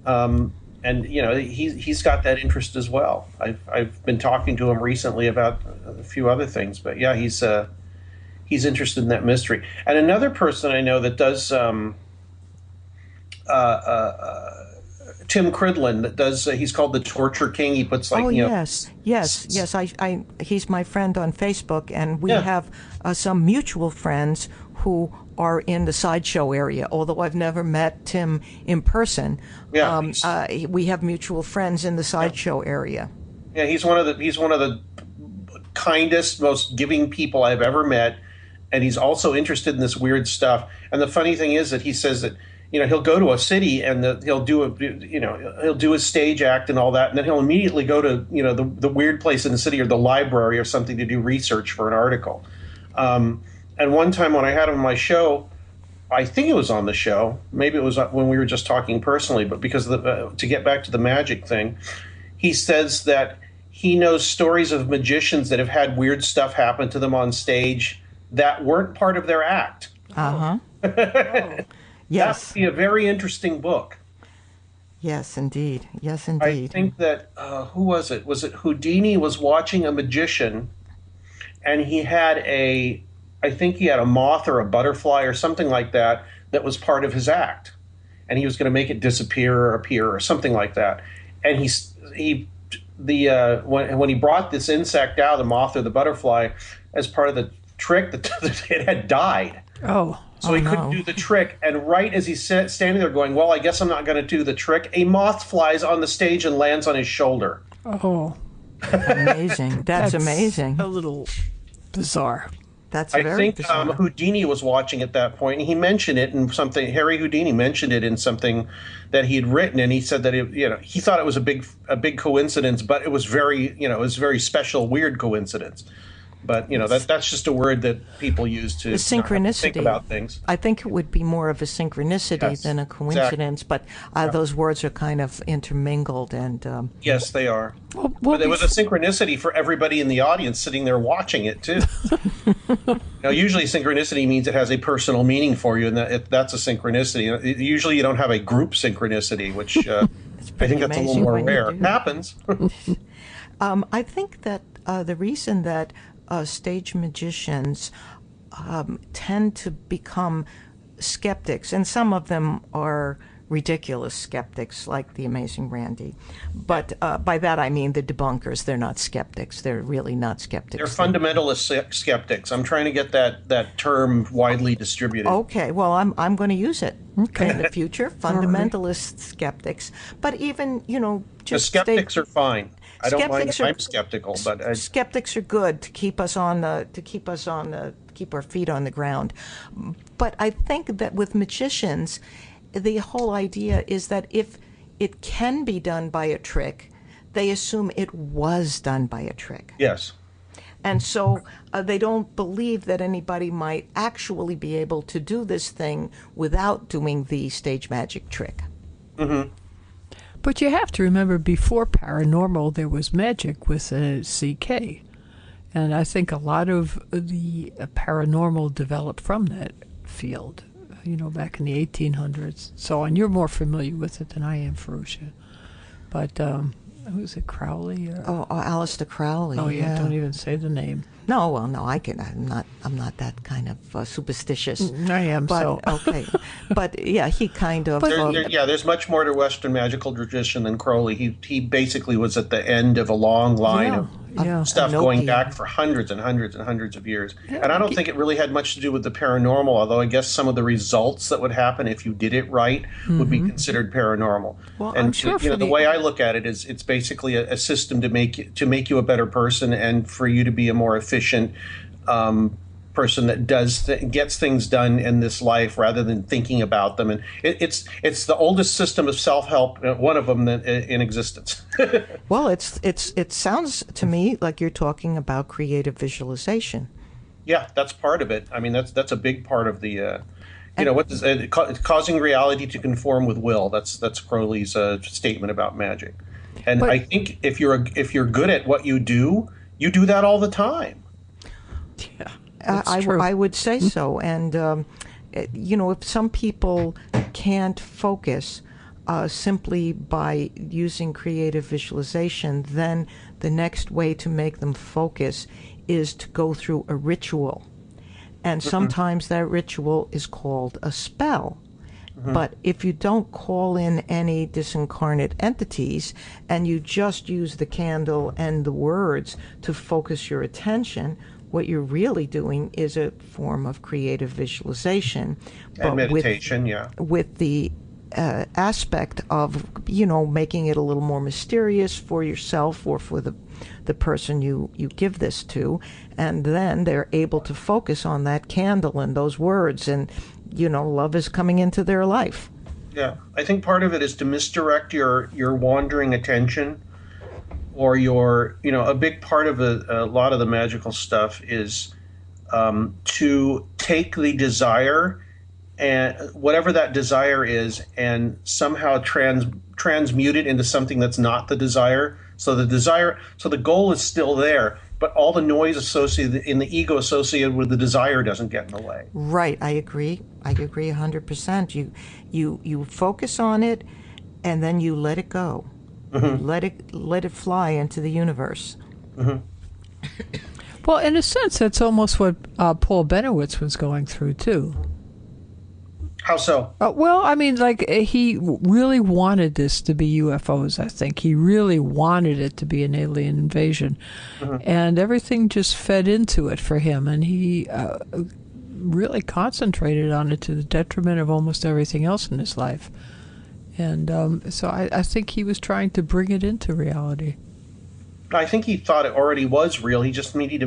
D: And he's got that interest as well. I've been talking to him recently about a few other things, but yeah, he's interested in that mystery. And another person I know that does Tim Cridlin, that does he's called the Torture King. He puts
C: yes. I he's my friend on Facebook, and we have some mutual friends who are in the sideshow area. Although I've never met Tim in person, we have mutual friends in the sideshow area.
D: Yeah, he's one of the kindest, most giving people I've ever met, and he's also interested in this weird stuff. And the funny thing is that he says that he'll go to a city and he'll do a stage act and all that, and then he'll immediately go to the weird place in the city or the library or something to do research for an article. And one time when I had him on my show, I think it was on the show, maybe it was when we were just talking personally, but because to get back to the magic thing, he says that he knows stories of magicians that have had weird stuff happen to them on stage that weren't part of their act.
C: Yes.
D: That would be a very interesting book.
C: Yes, indeed. Yes,
D: I
C: indeed.
D: think that, who was it? Was it Houdini was watching a magician, and he had I think he had a moth or a butterfly or something like that was part of his act. And he was going to make it disappear or appear or something like that. And when he brought this insect out, the moth or the butterfly, as part of the trick, it had died.
B: Oh.
D: So he couldn't do the trick, and right as he's standing there going, well, I guess I'm not going to do the trick, a moth flies on the stage and lands on his shoulder.
B: Oh.
C: Amazing. That's amazing.
B: A little bizarre.
C: That's
D: I
C: very
D: think
C: bizarre.
D: Houdini was watching at that point, and he mentioned it in something. Harry Houdini mentioned it in something that he had written, and he said that he thought it was a big coincidence, but it was very special, weird coincidence. But that's just a word that people use to
C: synchronicity.
D: Think about things.
C: I think it would be more of a synchronicity than a coincidence, but those words are kind of intermingled. And
D: yes, they are. But there was a synchronicity for everybody in the audience sitting there watching it too. Usually synchronicity means it has a personal meaning for you, and that's a synchronicity. Usually you don't have a group synchronicity, which I think that's a little more rare. It happens.
C: I think that the reason that stage magicians tend to become skeptics, and some of them are ridiculous skeptics like the amazing Randy, but by that I mean the debunkers. They're not skeptics. They're really not skeptics.
D: They're fundamentalist skeptics. I'm trying to get that term widely distributed.
C: Okay, well I'm going to use it in the future. Fundamentalist skeptics, but even
D: the skeptics are fine. I don't mind if I'm skeptical, but
C: skeptics are good to keep our feet on the ground. But I think that with magicians, the whole idea is that if it can be done by a trick, they assume it was done by a trick.
D: Yes.
C: And so they don't believe that anybody might actually be able to do this thing without doing the stage magic trick.
D: Mm-hmm.
B: But you have to remember, before paranormal, there was magic with a CK. And I think a lot of the paranormal developed from that field, back in the 1800s. So, and you're more familiar with it than I am, Fahrusha. But, who's it, Crowley?
C: Aleister Crowley.
B: Oh, yeah, don't even say the name.
C: No, well, no, I'm not that kind of superstitious.
B: I am,
C: but, okay. But, yeah, he kind of...
D: there's much more to Western magical tradition than Crowley. He basically was at the end of a long line of stuff going back for hundreds and hundreds and hundreds of years. Yeah, and I don't think it really had much to do with the paranormal, although I guess some of the results that would happen if you did it right would be considered paranormal. Well, and
B: I'm sure
D: the way I look at it is it's basically a system to make you a better person and for you to be a more efficient person that gets things done in this life rather than thinking about them. And it's the oldest system of self-help, one of them in existence.
C: Well, it sounds to me like you're talking about creative visualization.
D: Yeah, that's part of it. I mean, that's a big part of the causing reality to conform with will. That's Crowley's statement about magic. And I think if you're good at what you do that all the time.
B: Yeah.
C: I would say so. And, if some people can't focus simply by using creative visualization, then the next way to make them focus is to go through a ritual. And sometimes that ritual is called a spell. But if you don't call in any disincarnate entities and you just use the candle and the words to focus your attention, what you're really doing is a form of creative visualization.
D: And meditation,
C: with the aspect of, making it a little more mysterious for yourself or for the person you give this to. And then they're able to focus on that candle and those words, and, love is coming into their life.
D: Yeah, I think part of it is to misdirect your wandering attention. Or a big part of a lot of the magical stuff is to take the desire and whatever that desire is and somehow transmute it into something that's not the desire. So the goal is still there, but all the noise associated in the ego associated with the desire doesn't get in the way.
C: Right, I agree 100%. You focus on it and then you let it go. Let it fly into the universe.
B: Well, in a sense, that's almost what Paul Benowitz was going through too.
D: How so?
B: Well, I mean, he really wanted this to be UFOs. I think he really wanted it to be an alien invasion, and everything just fed into it for him, and he really concentrated on it to the detriment of almost everything else in his life. And so I think he was trying to bring it into reality.
D: I think he thought it already was real. He just needed to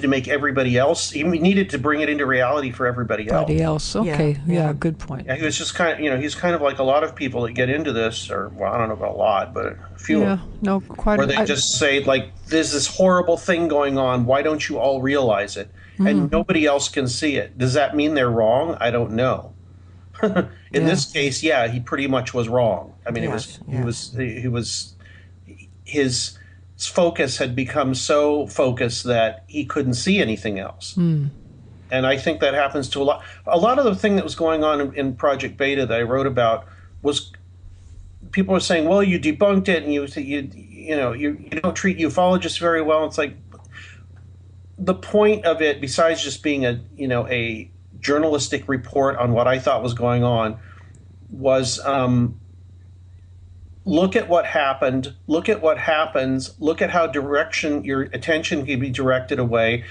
D: make everybody else. He needed to bring it into reality for everybody else.
B: Everybody else, okay, yeah, good point.
D: Yeah, he was just kind of, he's kind of like a lot of people that get into this, or well, I don't know about a lot, but a few.
B: Yeah, no, quite.
D: Where they just say there's this horrible thing going on. Why don't you all realize it? And nobody else can see it. Does that mean they're wrong? I don't know. In this case, he pretty much was wrong. I mean, his focus had become so focused that he couldn't see anything else. And I think that happens to a lot. A lot of the thing that was going on in Project Beta that I wrote about was people were saying, "Well, you debunked it, and you don't treat ufologists very well." It's like the point of it, besides just being a journalistic report on what I thought was going on, was look at what happened, look at what happens, look at how your attention can be directed away,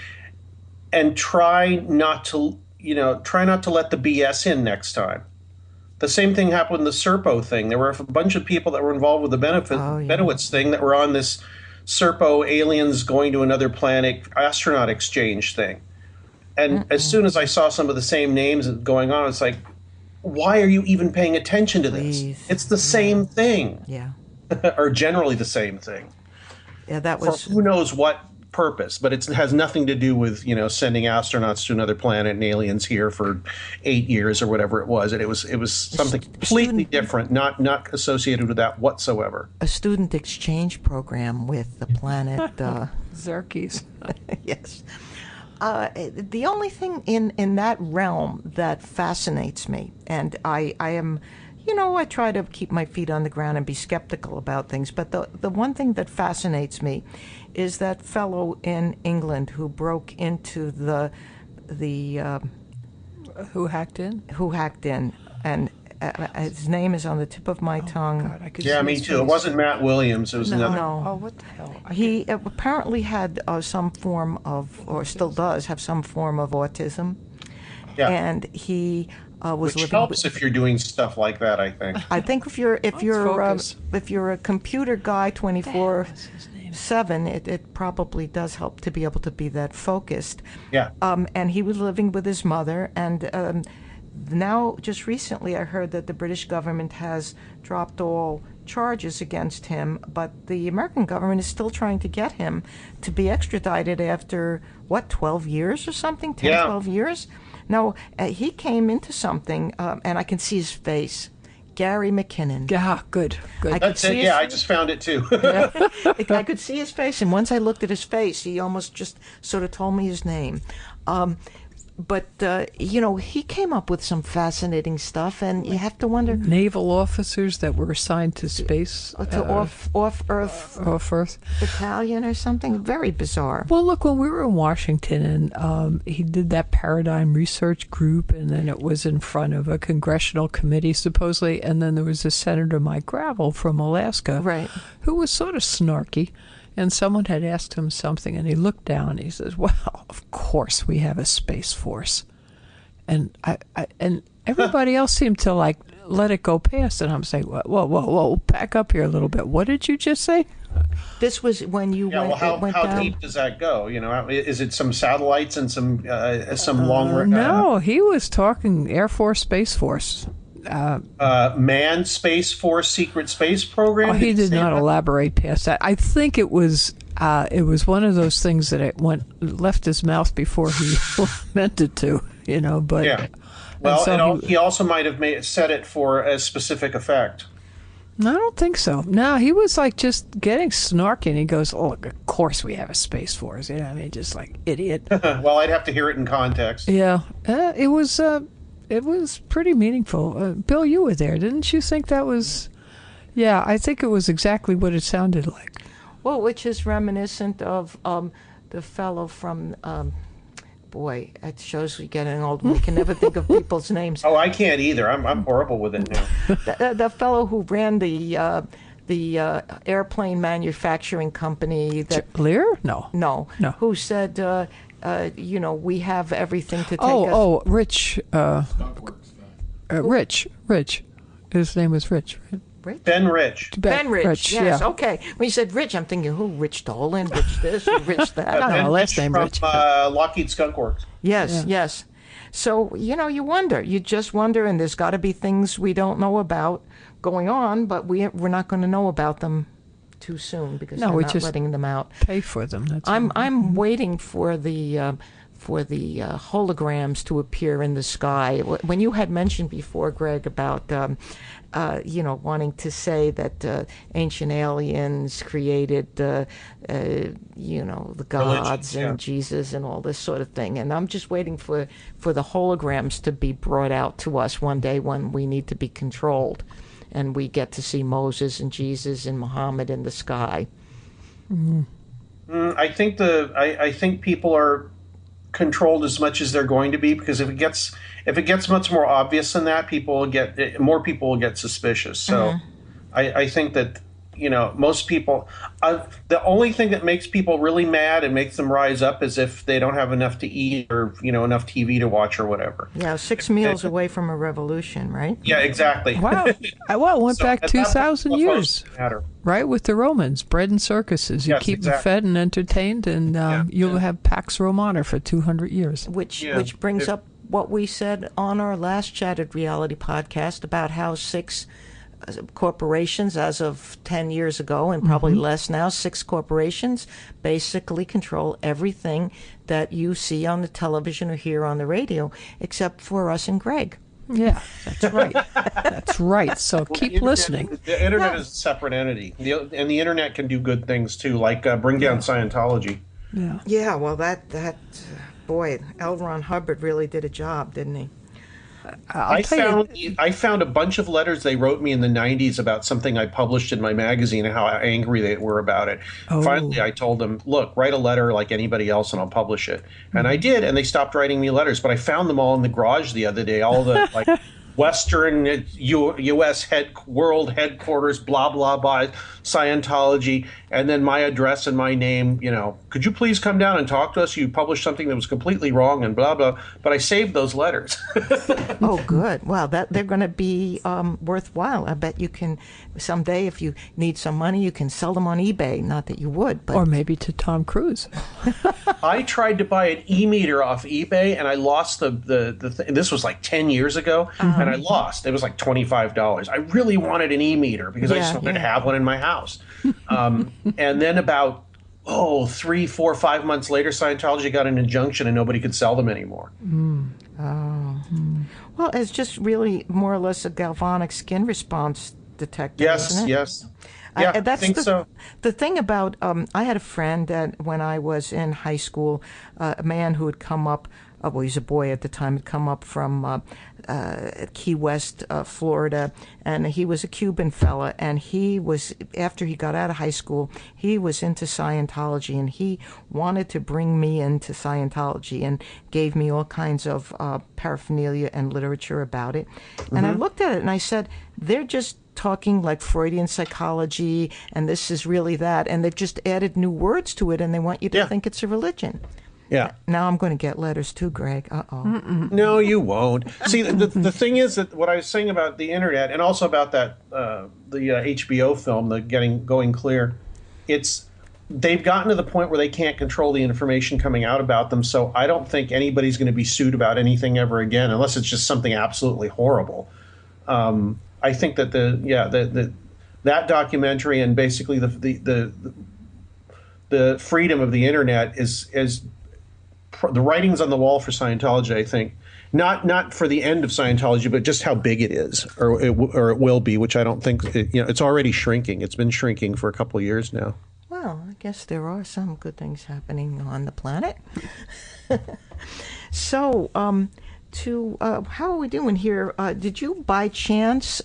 D: and try not to let the BS in next time. The same thing happened with the Serpo thing. There were a bunch of people that were involved with the Bennewitz thing that were on this Serpo aliens going to another planet astronaut exchange thing. And as soon as I saw some of the same names going on, it's like, why are you even paying attention to this? It's the same thing.
C: Yeah.
D: Or generally the same thing.
C: Yeah, that was...
D: For who knows what purpose, but it has nothing to do with, sending astronauts to another planet and aliens here for 8 years or whatever it was. And it was something completely different, not associated with that whatsoever.
C: A student exchange program with the planet
B: Xerkes.
C: Yes. The only thing in that realm that fascinates me, and I am, I try to keep my feet on the ground and be skeptical about things, but the one thing that fascinates me is that fellow in England who broke into the
B: Who hacked in?
C: Who hacked in, and his name is on the tip of my tongue.
B: God, I could
D: Yeah,
B: see
D: me
B: his
D: too.
B: face.
D: It wasn't Matt Williams. It was another.
C: No.
B: Oh, what the hell?
C: He apparently had some form of, or still does have some form of autism.
D: Yeah.
C: And he was
D: Which
C: living.
D: helps if you're doing stuff like that, I think.
C: I think if you're a computer guy 24/7, it probably does help to be able to be that focused.
D: Yeah.
C: And he was living with his mother, and now just recently I heard that the British government has dropped all charges against him, but the American government is still trying to get him to be extradited after 12 years or something, 10,
D: Yeah.
C: 12 years. No, he came into something, and I can see his face. Gary McKinnon.
B: Yeah, good.
D: That's it. Yeah, I just found it too.
C: I could see his face, and once I looked at his face, he almost just sort of told me his name. But he came up with some fascinating stuff, and you have to wonder.
B: Naval officers that were assigned to space.
C: To off-Earth
B: Off-Earth.
C: battalion or something. Very bizarre.
B: Well, look, when we were in Washington, and he did that paradigm research group, and then it was in front of a congressional committee, supposedly, and then there was a Senator Mike Gravel from Alaska,
C: Right.
B: who was sort of snarky, and someone had asked him something, and he looked down, and he says, well, of course we have a Space Force. And and everybody else seemed to, let it go past, and I'm saying, whoa, back up here a little bit. What did you just say?
C: This was when you
D: Yeah,
C: went,
D: well,
C: went
D: how
C: down.
D: deep does that go? Is it some satellites and some long?
B: No, he was talking Air Force, Space Force.
D: Manned Space Force secret space program.
B: Oh, he did
D: say
B: not
D: that?
B: elaborate past that. I think it was one of those things that left his mouth before he meant it to, But
D: Yeah. Well,
B: so
D: he also might have said it for a specific effect.
B: I don't think so. No, he was just getting snarky, and he goes, "Oh, of course we have a Space Force." Just like idiot.
D: Well, I'd have to hear it in context.
B: Yeah, it was pretty meaningful. Bill, you were there, didn't you think that was? Yeah, I think it was exactly what it sounded like.
C: Well, which is reminiscent of the fellow from. Boy, it shows we getting old. We can never think of people's names.
D: Oh, I can't either. I'm horrible with it now.
C: The fellow who ran the airplane manufacturing company that
B: Lear? No.
C: who said we have everything to take us.
B: Rich. Rich. His name was Rich. Right?
D: Ben Rich.
C: Ben Rich, yes,
B: yeah.
C: okay. When you said Rich, I'm thinking, who? Rich Dolan, Rich this, Rich that.
B: No,
D: Ben
B: last name
D: from,
B: Rich.
D: Lockheed Skunk Works.
C: Yes. So, you wonder. You just wonder, and there's got to be things we don't know about going on, but we're not going to know about them too soon because
B: No,
C: they're
B: we're
C: not
B: just
C: letting them out.
B: Pay for them. That's all.
C: I'm waiting for the holograms to appear in the sky. When you had mentioned before, Greg, about wanting to say that ancient aliens created the gods and Jesus and all this sort of thing, and I'm just waiting for the holograms to be brought out to us one day when we need to be controlled, and we get to see Moses and Jesus and Muhammad in the sky.
D: I think people are controlled as much as they're going to be, because if it gets much more obvious than that, more people will get suspicious. So I think that most people, the only thing that makes people really mad and makes them rise up is if they don't have enough to eat or enough TV to watch or whatever.
C: Yeah, 6 meals away from a revolution, right?
D: Yeah, exactly.
B: Wow. Well, it went back
D: at that point,
B: 2,000
D: what
B: years.
D: does matter?
B: Right, with the Romans, bread and circuses. You
D: Yes,
B: keep them
D: exactly.
B: fed and entertained, and you'll have Pax Romana for 200 years.
C: Which brings up what we said on our last Chatted Reality podcast about how 6 corporations as of 10 years ago, and probably less now. 6 corporations basically control everything that you see on the television or hear on the radio, except for us and Greg.
B: Yeah, that's right. That's right. So keep listening.
D: The internet is a separate entity, and the internet can do good things too, like bring down Scientology.
B: Yeah.
C: Yeah, well, that boy, L. Ron Hubbard really did a job, didn't he?
D: I found a bunch of letters they wrote me in the 90s about something I published in my magazine and how angry they were about it.
B: Oh.
D: Finally, I told them, look, write a letter like anybody else and I'll publish it. And I did, and they stopped writing me letters. But I found them all in the garage the other day, all the like Western U.S. world headquarters, blah, blah, blah, Scientology, and then my address and my name, could you please come down and talk to us? You published something that was completely wrong and blah, blah. But I saved those letters.
C: Oh, good. Well, they're going to be worthwhile. I bet you can someday, if you need some money, you can sell them on eBay. Not that you would, but...
B: Or maybe to Tom Cruise.
D: I tried to buy an e-meter off eBay, and I lost this was like 10 years ago, and I lost. It was like $25. I really wanted an e-meter because I just wanted to have one in my house. And then about 3, 4, 5 months later, Scientology got an injunction and nobody could sell them anymore.
C: Well, it's just really more or less a galvanic skin response detector, isn't it?
D: Yes. Yeah,
C: that's
D: I think so.
C: The thing about, I had a friend that when I was in high school, a man who had come up, well, he's a boy at the time, had come up from Key West, Florida, and he was a Cuban fella, and he was, after he got out of high school, he was into Scientology, and he wanted to bring me into Scientology and gave me all kinds of paraphernalia and literature about it. And I looked at it and I said, they're just talking like Freudian psychology, and this is really that, and they've just added new words to it, and they want you to think it's a religion.
D: Yeah.
C: Now I'm going to get letters too, Greg.
D: No, you won't. See, the thing is that what I was saying about the internet, and also about that the HBO film, the Going Clear, they've gotten to the point where they can't control the information coming out about them. So I don't think anybody's going to be sued about anything ever again, unless it's just something absolutely horrible. I think that that documentary and basically the freedom of the internet is the writings on the wall for Scientology. I think not for the end of Scientology, but just how big it is, or it will be, which I don't think it's already shrinking. It's been shrinking for a couple of years now.
C: Well, I guess there are some good things happening on the planet. So, how are we doing here? Did you by chance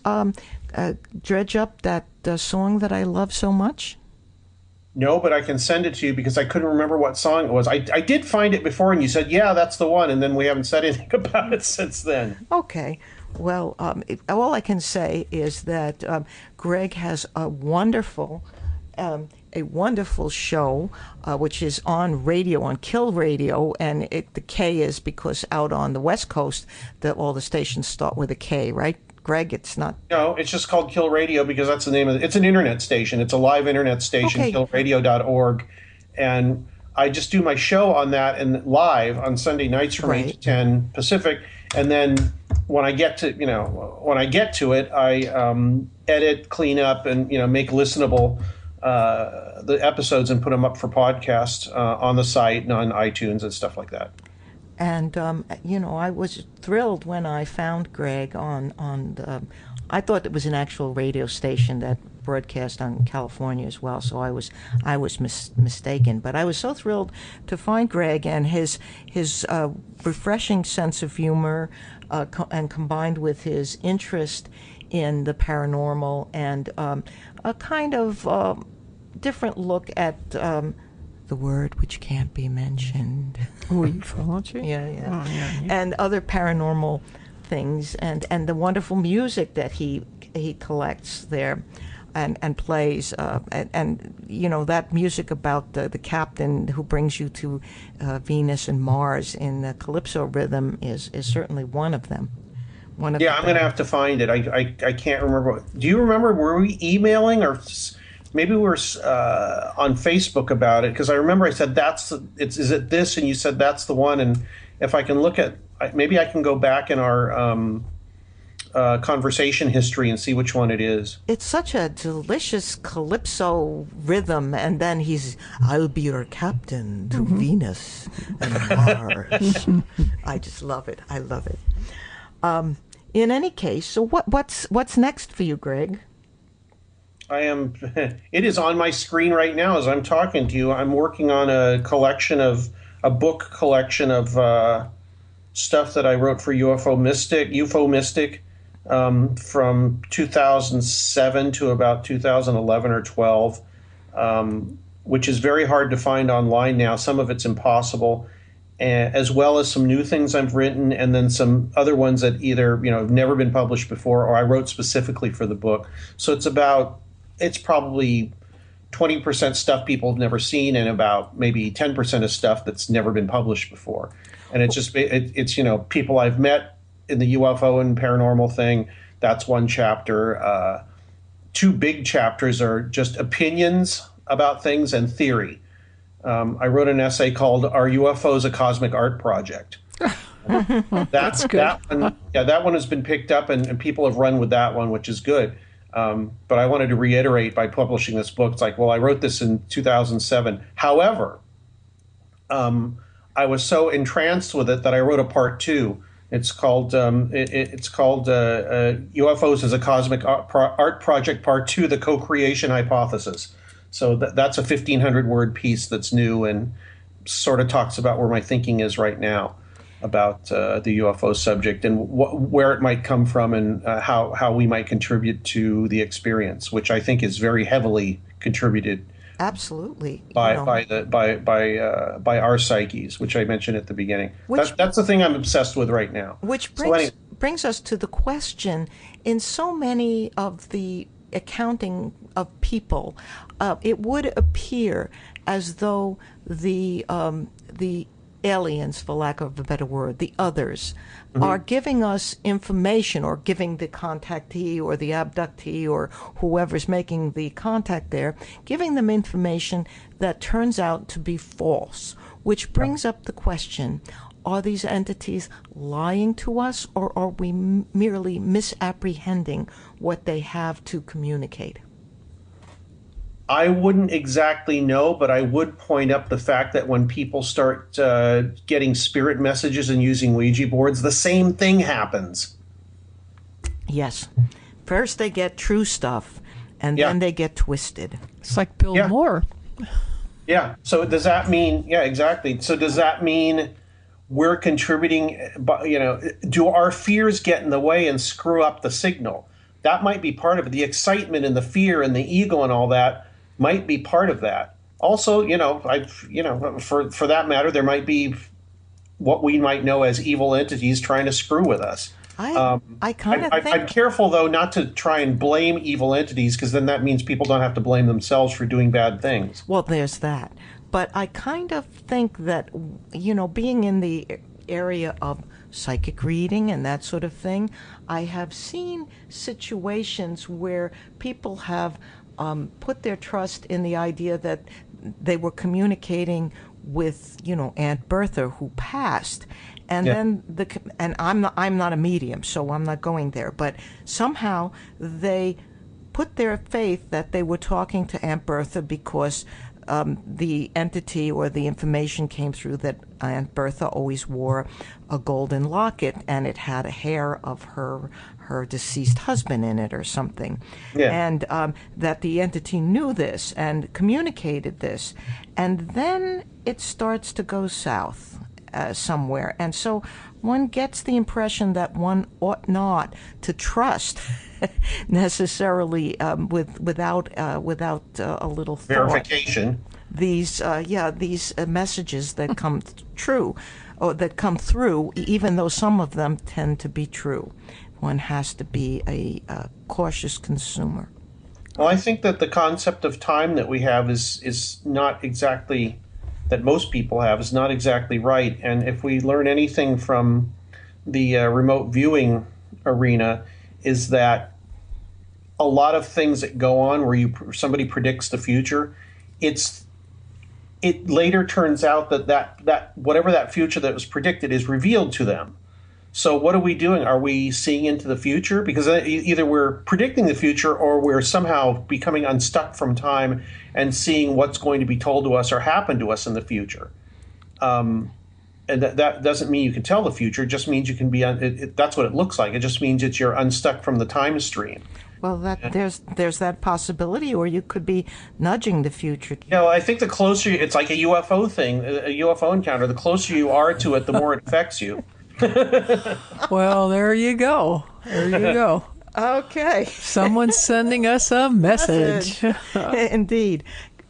C: dredge up that song that I love so much?
D: No, but I can send it to you because I couldn't remember what song it was. I did find it before, and you said, yeah, that's the one, and then we haven't said anything about it since then.
C: Okay. Well, all I can say is that Greg has a wonderful show, which is on radio, on Kill Radio, and the K is because out on the West Coast, all the stations start with a K, right? Greg, it's not... No,
D: it's just called Kill Radio because that's the name of it. It's an internet station. It's a live internet station, killradio.org. And I just do my show on that and live on Sunday nights from 8 to 10 Pacific. And then when I get to it, I edit, clean up, and make listenable the episodes and put them up for podcast on the site and on iTunes and stuff like that.
C: And, I was thrilled when I found Greg I thought it was an actual radio station that broadcast on California as well, so I was mistaken. But I was so thrilled to find Greg and his refreshing sense of humor and combined with his interest in the paranormal and a kind of different look at... the word which can't be mentioned.
B: Ufology?
C: Yeah.
B: Oh, yeah.
C: And other paranormal things, and the wonderful music that he collects there and plays, and that music about the captain who brings you to Venus and Mars in the calypso rhythm is certainly one of them. I'm
D: going to have to find it. I can't remember. Do you remember? Were we emailing or? Maybe we were on Facebook about it because I remember I said is it this, and you said that's the one. And if I can look at, maybe I can go back in our conversation history and see which one it is.
C: It's such a delicious calypso rhythm, and then I'll be your captain to Venus and Mars. I just love it. I love it. In any case, so what's next for you, Greg?
D: It is on my screen right now as I'm talking to you. I'm working on a book collection of stuff that I wrote for UFO Mystic, from 2007 to about 2011 or 12, which is very hard to find online now. Some of it's impossible, as well as some new things I've written, and then some other ones that either have never been published before or I wrote specifically for the book. So it's probably 20% stuff people have never seen, and about maybe 10% of stuff that's never been published before. And it's people I've met in the UFO and paranormal thing. That's one chapter. Two big chapters are just opinions about things and theory. I wrote an essay called "Are UFOs a Cosmic Art Project?"
B: That's good.
D: That one has been picked up, and people have run with that one, which is good. But I wanted to reiterate by publishing this book. It's like, well, I wrote this in 2007. However, I was so entranced with it that I wrote a part 2. It's called UFOs as a Cosmic Art Project Part 2: The Co-Creation Hypothesis. So that's a 1,500-word piece that's new and sort of talks about where my thinking is right now about the UFO subject and where it might come from, and how we might contribute to the experience, which I think is very heavily contributed.
C: Absolutely.
D: By our psyches, which I mentioned at the beginning. That's the thing I'm obsessed with right now.
C: Which brings us to the question: in so many of the accounting of people, it would appear as though the aliens, for lack of a better word, the others, are giving us information, or giving the contactee or the abductee or whoever's making the contact there, giving them information that turns out to be false, which brings up the question: are these entities lying to us, or are we merely misapprehending what they have to communicate?
D: I wouldn't exactly know, but I would point up the fact that when people start getting spirit messages and using Ouija boards, the same thing happens.
C: Yes. First they get true stuff, and then they get twisted.
B: It's like Bill Moore.
D: Yeah. So does that mean, exactly. So does that mean we're contributing, do our fears get in the way and screw up the signal? That might be part of it. The excitement and the fear and the ego and all that might be part of that. Also, for that matter, there might be what we might know as evil entities trying to screw with us.
C: I kind of think...
D: I'm careful, though, not to try and blame evil entities, because then that means people don't have to blame themselves for doing bad things.
C: Well, there's that. But I kind of think that, being in the area of psychic reading and that sort of thing, I have seen situations where people have put their trust in the idea that they were communicating with, Aunt Bertha, who passed, and then I'm not a medium, so I'm not going there, but somehow they put their faith that they were talking to Aunt Bertha because the entity or the information came through that Aunt Bertha always wore a golden locket, and it had a hair of her deceased husband in it or something. Yeah. And that the entity knew this and communicated this. And then it starts to go south somewhere. And so one gets the impression that one ought not to trust necessarily without a little
D: verification.
C: These messages that come true, or that come through, even though some of them tend to be true. One has to be a cautious consumer.
D: Well, I think that the concept of time that we have is not exactly, that most people have, is not exactly right. And if we learn anything from the remote viewing arena, is that a lot of things that go on where somebody predicts the future, it later turns out that whatever that future that was predicted is revealed to them. So what are we doing? Are we seeing into the future? Because either we're predicting the future or we're somehow becoming unstuck from time and seeing what's going to be told to us or happen to us in the future. And that doesn't mean you can tell the future. It just means you can be. That's what it looks like. It just means that you're unstuck from the time stream.
C: Well, there's that possibility, or you could be nudging the future.
D: I think the closer it's like a UFO thing, a UFO encounter. The closer you are to it, the more it affects you.
B: Well, there you go. There you go.
C: Okay.
B: Someone's sending us a message.
C: Indeed.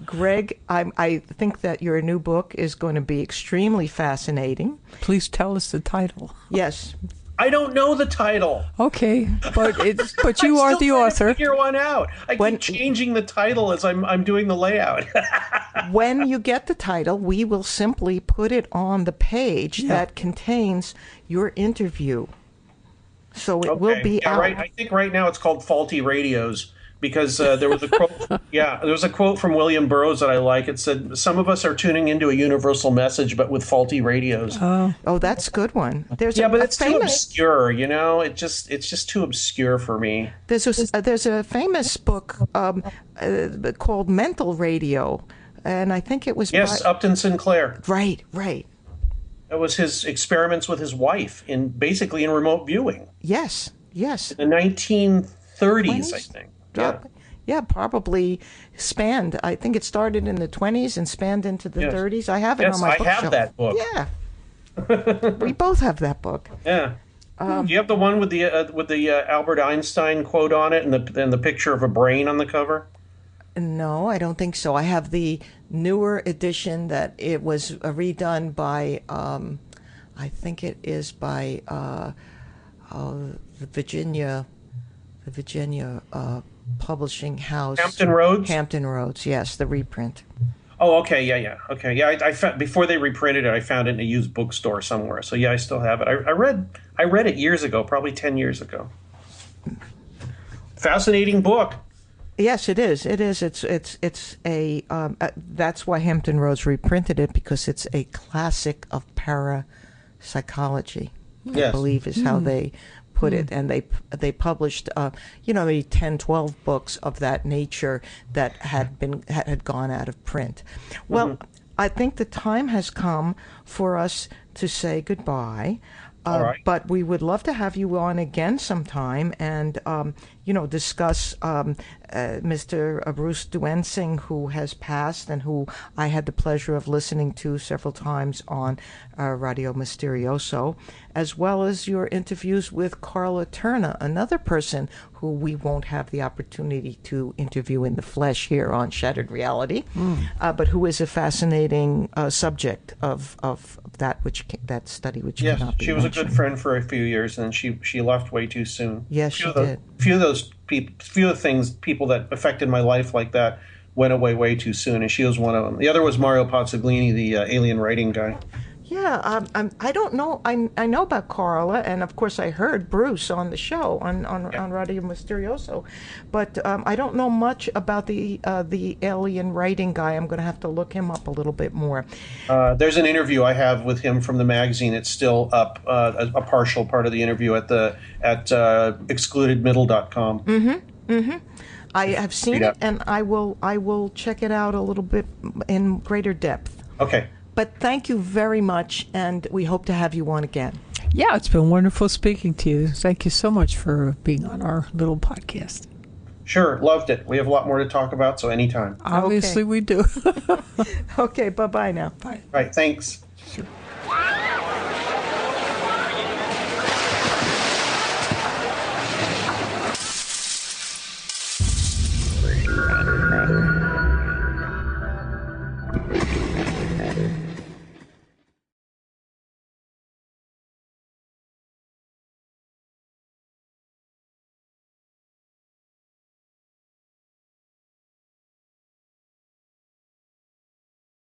C: Greg, I think that your new book is going to be extremely fascinating.
B: Please tell us the title.
C: Yes.
D: I don't know the title.
B: Okay, but you are the author.
D: To figure one out. I keep changing the title as I'm doing the layout.
C: When you get the title, we will simply put it on the page that contains your interview. So it will be out.
D: Right. I think right now it's called Faulty Radios. Because there was a quote, there was a quote from William Burroughs that I like. It said, "Some of us are tuning into a universal message, but with faulty radios."
C: Oh, that's a good one.
D: But it's too obscure. It's just too obscure for me.
C: There's a famous book called Mental Radio, and I think it was
D: Upton Sinclair.
C: Right.
D: It was his experiments with his wife in remote viewing.
C: Yes.
D: In the 1930s, I think.
C: Yeah, probably spanned. I think it started in the 20s and spanned into the 30s. I have it on my bookshelf.
D: I have that book.
C: Yeah. We both have that book.
D: Yeah. Do you have the one with the Albert Einstein quote on it and the picture of a brain on the cover?
C: No, I don't think so. I have the newer edition that it was redone by, I think it is by the Virginia publishing house. Hampton Roads, yes, the reprint.
D: Oh, okay, yeah. Okay, yeah. I found, before they reprinted it, I found it in a used bookstore somewhere. So yeah, I still have it. I read it years ago, probably 10 years ago. Fascinating book.
C: Yes, it is. It is. It's a. That's why Hampton Roads reprinted it, because it's a classic of parapsychology. Yes. I believe is how they put it, and they published 10, 12 books of that nature that had gone out of print. Well, I think the time has come for us to say goodbye.
D: All right.
C: But we would love to have you on again sometime and discuss Mr. Bruce Duensing, who has passed and who I had the pleasure of listening to several times on Radio Mysterioso, as well as your interviews with Carla Turner, another person who we won't have the opportunity to interview in the flesh here on Shattered Reality, but who is a fascinating subject of that study which cannot be
D: she was
C: mentioned.
D: A good friend for a few years, and she left way too soon.
C: Yes, she did.
D: Few of people that affected my life like that went away way too soon, and she was one of them. The other was Mario Pozzoglini, the alien writing guy.
C: Yeah, I don't know. I know about Carla, and of course I heard Bruce on the show on Radio Mysterioso, but I don't know much about the alien writing guy. I'm going to have to look him up a little bit more.
D: There's an interview I have with him from the magazine. It's still up, a partial part of the interview at excludedmiddle.com.
C: I have seen it, and I will check it out a little bit in greater depth.
D: Okay.
C: But thank you very much, and we hope to have you on again.
B: Yeah, it's been wonderful speaking to you. Thank you so much for being on our little podcast.
D: Sure, loved it. We have a lot more to talk about, so anytime.
B: Obviously we do.
C: Okay, bye-bye now.
B: Bye.
D: All right, thanks.
B: Sure.